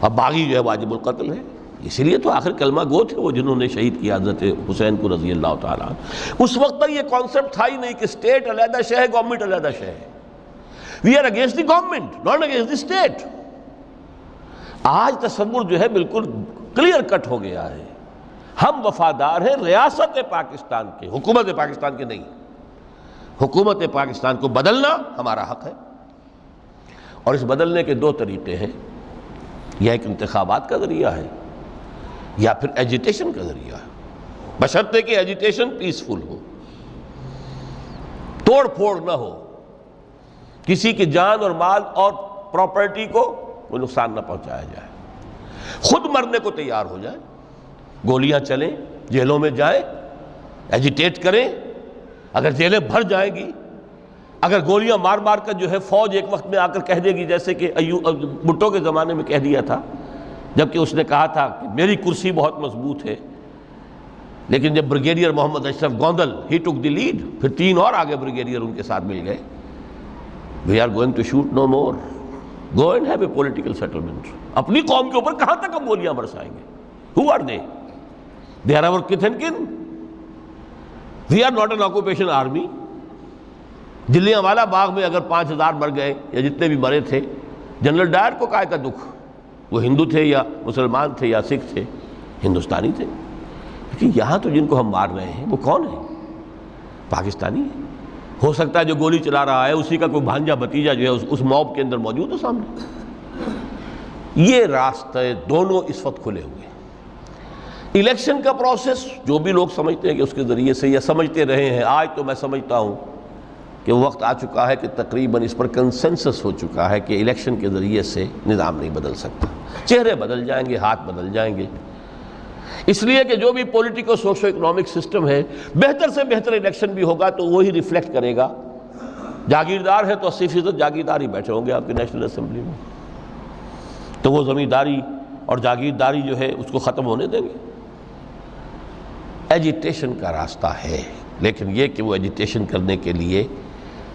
اب باغی جو ہے واجب القتل ہے، اسی لیے تو آخر کلمہ گو تھے وہ جنہوں نے شہید کیا حضرت حسین کو رضی اللہ تعالیٰ عنہ. اس وقت تک یہ کانسیپٹ تھا ہی نہیں کہ اسٹیٹ علیحدہ شے ہے، گورنمنٹ علیحدہ شے ہے. We are against the government, not against the state. آج تصور جو ہے بالکل کلیئر کٹ ہو گیا ہے. ہم وفادار ہیں ریاست پاکستان کے، حکومت پاکستان کے نہیں. حکومت پاکستان کو بدلنا ہمارا حق ہے، اور اس بدلنے کے دو طریقے ہیں. یہ ایک انتخابات کا ذریعہ ہے یا پھر ایجیٹیشن کا ذریعہ ہے، بشرطے کہ ایجیٹیشن پیسفل ہو، توڑ پھوڑ نہ ہو، کسی کی جان اور مال اور پراپرٹی کو کوئی نقصان نہ پہنچایا جائے، خود مرنے کو تیار ہو جائے، گولیاں چلیں، جیلوں میں جائیں، ایجیٹیٹ کریں. اگر جیلیں بھر جائیں گی، اگر گولیاں مار مار کر جو ہے فوج ایک وقت میں آ کر کہہ دے گی، جیسے کہ بھٹو کے زمانے میں کہہ دیا تھا، جبکہ اس نے کہا تھا کہ میری کرسی بہت مضبوط ہے، لیکن جب بریگیڈیئر محمد اشرف گوندل ہی ٹک دی لیڈ، پھر 3 اور آگے بریگیڈیئر ان کے ساتھ مل گئے. We are going to shoot no more, go and have a political settlement. اپنی قوم کے اوپر کہاں تک ہم گولیاں برسائیں گے؟ Who are they? They are our kith and kin. We are not an occupation army. Jallianwala Bagh میں اگر 5000 مر گئے یا جتنے بھی مرے تھے، جنرل ڈائر کو کائے کا دکھ؟ وہ ہندو تھے یا مسلمان تھے یا سکھ تھے؟ ہندوستانی تھے. لیکن یہاں تو جن کو ہم مار رہے ہیں وہ کون ہیں؟ پاکستانی ہے. ہو سکتا ہے جو گولی چلا رہا ہے اسی کا کوئی بھانجا بھتیجا جو ہے اس موب کے اندر موجود ہو سامنے. یہ راستے دونوں اس وقت کھلے ہوئے. الیکشن کا پروسیس جو بھی لوگ سمجھتے ہیں کہ اس کے ذریعے سے یا سمجھتے رہے ہیں، آج تو میں سمجھتا ہوں کہ وقت آ چکا ہے کہ تقریباً اس پر کنسنسس ہو چکا ہے کہ الیکشن کے ذریعے سے نظام نہیں بدل سکتا. چہرے بدل جائیں گے، ہاتھ بدل جائیں گے، اس لیے کہ جو بھی پولیٹیکو سوشو اکنامک سسٹم ہے، بہتر سے بہتر الیکشن بھی ہوگا تو وہی ریفلیکٹ کرے گا. جاگیردار ہے تو 80% جاگیردار ہی بیٹھے ہوں گے آپ کی نیشنل اسمبلی میں، تو وہ زمینداری اور جاگیرداری جو ہے اس کو ختم ہونے دیں گے. ایجیٹیشن کا راستہ ہے، لیکن یہ کہ وہ ایجیٹیشن کرنے کے لیے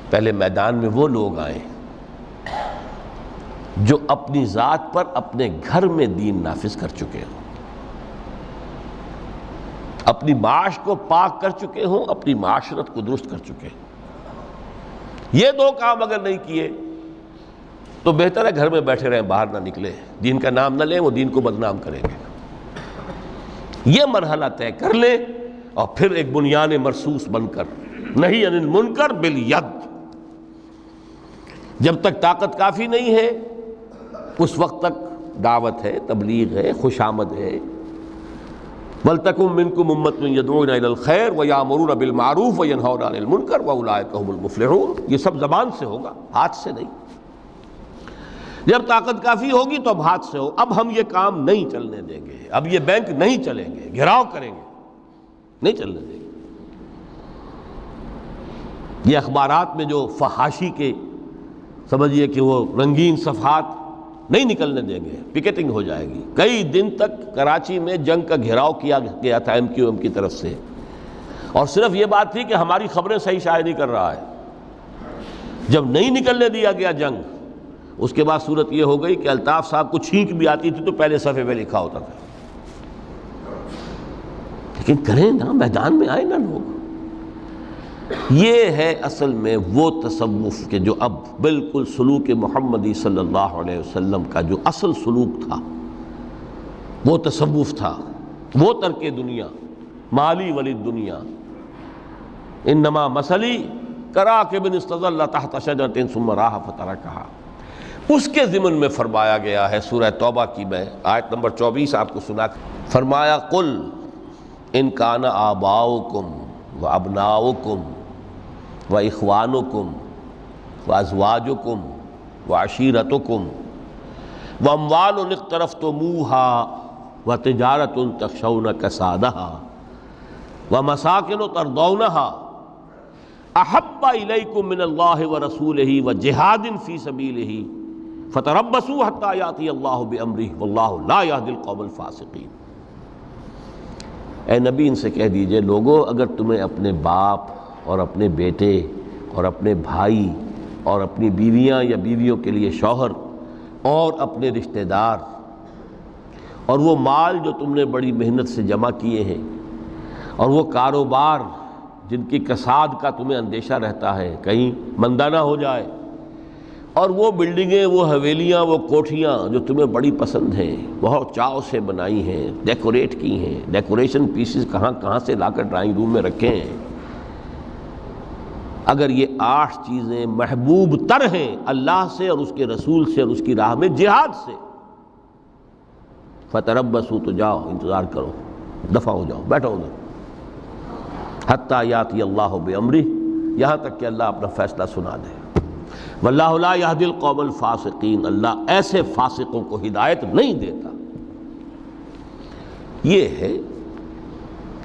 پہلے میدان میں وہ لوگ آئیں جو اپنی ذات پر اپنے گھر میں دین نافذ کر چکے ہوں، اپنی معاش کو پاک کر چکے ہوں، اپنی معاشرت کو درست کر چکے ہوں. یہ دو کام اگر نہیں کیے تو بہتر ہے گھر میں بیٹھے رہیں، باہر نہ نکلے، دین کا نام نہ لیں، وہ دین کو بدنام کریں گے. یہ مرحلہ طے کر لیں اور پھر ایک بنیان مرصوص بن کر نہیں عن المنکر بالید. جب تک طاقت کافی نہیں ہے اس وقت تک دعوت ہے، تبلیغ ہے، خوش آمد ہے. وَلْتَكُن مِّنكُمْ أُمَّةٌ يَدْعُونَ إِلَى الْخَيْرِ وَيَأْمُرُونَ بِالْمَعْرُوفِ وَيَنْهَوْنَ عَنِ الْمُنكَرِ وَأُولَٰئِكَ هُمُ الْمُفْلِحُونَ. یہ سب زبان سے ہوگا، ہاتھ سے نہیں. جب طاقت کافی ہوگی تو اب ہاتھ سے ہو. اب ہم یہ کام نہیں چلنے دیں گے، اب یہ بینک نہیں چلیں گے، گھیراؤ کریں گے، نہیں چلنے دیں گے. یہ اخبارات میں جو فحاشی کے سمجھیے کہ وہ رنگین صفحات نہیں نکلنے دیں گے، پکیٹنگ ہو جائے گی۔ کئی دن تک کراچی میں جنگ کا گھیراؤ کیا گیا تھا MQM کی طرف سے، اور صرف یہ بات تھی کہ ہماری خبریں صحیح شائع نہیں کر رہا ہے۔ جب نہیں نکلنے دیا گیا جنگ، اس کے بعد صورت یہ ہو گئی کہ الطاف صاحب کو چھینک بھی آتی تھی تو پہلے صفحے پہ لکھا ہوتا تھا۔ لیکن کریں نا، میدان میں آئے نا لوگ۔ یہ ہے اصل میں وہ تصوف کہ جو اب بالکل سلوک محمدی صلی اللہ علیہ وسلم کا جو اصل سلوک تھا، وہ تصوف تھا، وہ ترک دنیا، مالی ولی دنیا، انما مثلی کراکب استظل تحت شجرۃ ثم راح فترکھا، اس کے ضمن میں فرمایا گیا ہے۔ سورہ توبہ کی میں آیت نمبر 24 آپ کو سنا، فرمایا قل ان کان آباؤکم وابناؤکم واخوانکم وازواجکم وعشیرتکم واموال اقترفتموها وتجارۃ تخشون کسادها ومساکن ترضونها احب الیکم من اللہ ورسولہ وجہاد فی سبیلہ فتربصوا حتی یاتی اللہ بامرہ واللہ لا یہدی القوم الفاسقین۔ اے نبی ان سے کہہ دیجئے، لوگو اگر تمہیں اپنے باپ اور اپنے بیٹے اور اپنے بھائی اور اپنی بیویاں یا بیویوں کے لیے شوہر اور اپنے رشتہ دار اور وہ مال جو تم نے بڑی محنت سے جمع کیے ہیں اور وہ کاروبار جن کی کساد کا تمہیں اندیشہ رہتا ہے کہیں مندہ نہ ہو جائے، اور وہ بلڈنگیں، وہ حویلیاں، وہ کوٹھیاں جو تمہیں بڑی پسند ہیں، بہت چاؤ سے بنائی ہیں، ڈیکوریٹ کی ہیں، ڈیکوریشن پیسز کہاں کہاں سے لا کر ڈرائنگ روم میں رکھے ہیں، اگر یہ 8 چیزیں محبوب تر ہیں اللہ سے اور اس کے رسول سے اور اس کی راہ میں جہاد سے، فتربصوا، تو جاؤ انتظار کرو، دفع ہو جاؤ، بیٹھو ادھر، حتی یاتی اللہ بامرہ، یہاں تک کہ اللہ اپنا فیصلہ سنا دے۔ واللہ لا یہدی القوم الفاسقین، اللہ ایسے فاسقوں کو ہدایت نہیں دیتا۔ یہ ہے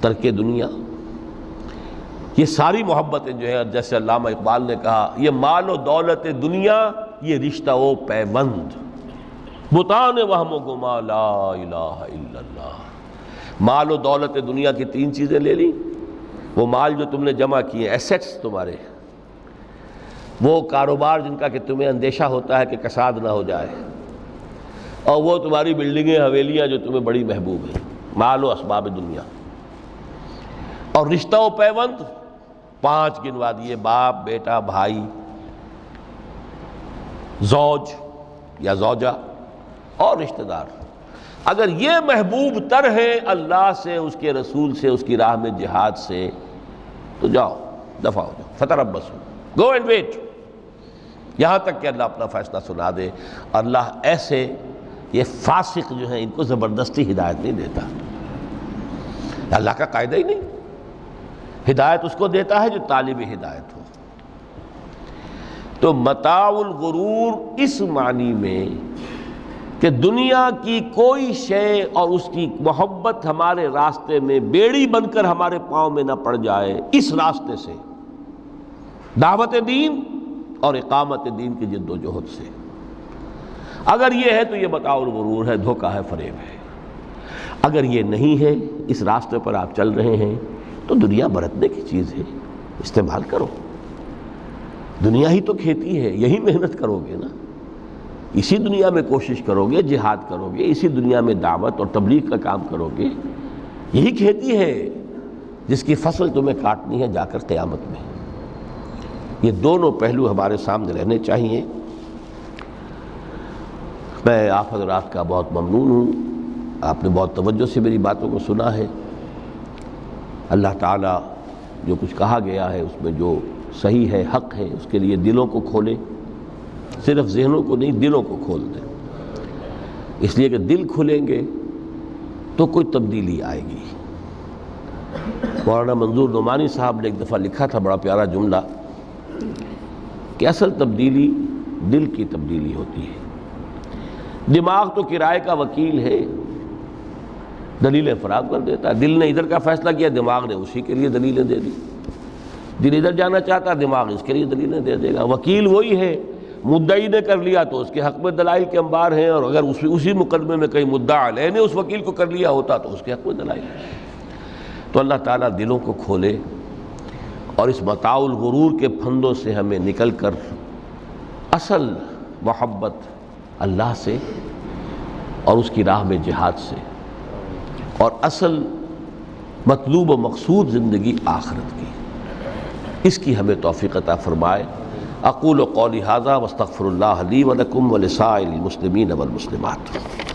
ترک دنیا۔ یہ ساری محبتیں جو ہیں، جیسے علامہ اقبال نے کہا، یہ مال و دولت دنیا، یہ رشتہ و پیوند، بتان وہم و گما لا الہ الا اللہ۔ مال و دولت دنیا کی 3 چیزیں لے لی، وہ مال جو تم نے جمع کیے، ایسیٹس تمہارے، وہ کاروبار جن کا کہ تمہیں اندیشہ ہوتا ہے کہ کساد نہ ہو جائے، اور وہ تمہاری بلڈنگیں، حویلیاں جو تمہیں بڑی محبوب ہیں، مال و اسباب دنیا، اور رشتہ و پیوند 5 گنوا دیے، باپ، بیٹا، بھائی، زوج یا زوجہ اور رشتہ دار۔ اگر یہ محبوب تر ہے اللہ سے، اس کے رسول سے، اس کی راہ میں جہاد سے، تو جاؤ دفع ہو جاؤ، فتربصوا، گو اینڈ ویٹ، یہاں تک کہ اللہ اپنا فیصلہ سنا دے۔ اللہ ایسے یہ فاسق جو ہیں ان کو زبردستی ہدایت نہیں دیتا، اللہ کا قاعدہ ہی نہیں، ہدایت اس کو دیتا ہے جو طالب ہدایت ہو۔ تو متاع الغرور اس معنی میں کہ دنیا کی کوئی شے اور اس کی محبت ہمارے راستے میں بیڑی بن کر ہمارے پاؤں میں نہ پڑ جائے، اس راستے سے، دعوت دین اور اقامت دین کی جد و جہد سے، اگر یہ ہے تو یہ متاع الغرور ہے، دھوکہ ہے، فریب ہے۔ اگر یہ نہیں ہے، اس راستے پر آپ چل رہے ہیں، تو دنیا برتنے کی چیز ہے، استعمال کرو۔ دنیا ہی تو کھیتی ہے، یہی محنت کرو گے نا، اسی دنیا میں کوشش کرو گے، جہاد کرو گے، اسی دنیا میں دعوت اور تبلیغ کا کام کرو گے، یہی کھیتی ہے جس کی فصل تمہیں کاٹنی ہے جا کر قیامت میں۔ یہ دونوں پہلو ہمارے سامنے رہنے چاہیے۔ میں آپ حضرات کا بہت ممنون ہوں، آپ نے بہت توجہ سے میری باتوں کو سنا ہے۔ اللہ تعالیٰ جو کچھ کہا گیا ہے اس میں جو صحیح ہے، حق ہے، اس کے لیے دلوں کو کھولے، صرف ذہنوں کو نہیں، دلوں کو کھول دیں، اس لیے کہ دل کھلیں گے تو کوئی تبدیلی آئے گی۔ مولانا منظور نعمانی صاحب نے ایک دفعہ لکھا تھا بڑا پیارا جملہ کہ اصل تبدیلی دل کی تبدیلی ہوتی ہے۔ دماغ تو کرائے کا وکیل ہے، دلیلیں فراہم کر دیتا ہے۔ دل نے ادھر کا فیصلہ کیا، دماغ نے اسی کے لیے دلیلیں دے دی۔ دل ادھر جانا چاہتا ہے، دماغ اس کے لیے دلیلیں دے دے گا۔ وکیل وہی ہے مدعی نے کر لیا تو اس کے حق میں دلائل کے انبار ہیں، اور اگر اسی مقدمے میں کہیں مدعا علیہ نے اس وکیل کو کر لیا ہوتا تو اس کے حق میں دلائل ہیں۔ تو اللہ تعالیٰ دلوں کو کھولے اور اس متاع الغرور کے پھندوں سے ہمیں نکل کر اصل محبت اللہ سے اور اس کی راہ میں جہاد سے، اور اصل مطلوب و مقصود زندگی آخرت کی، اس کی ہمیں توفیق عطا فرمائے۔ اقول قولی ھذا واستغفر اللہ لی ولکم ولسائر المسلمین والمسلمات۔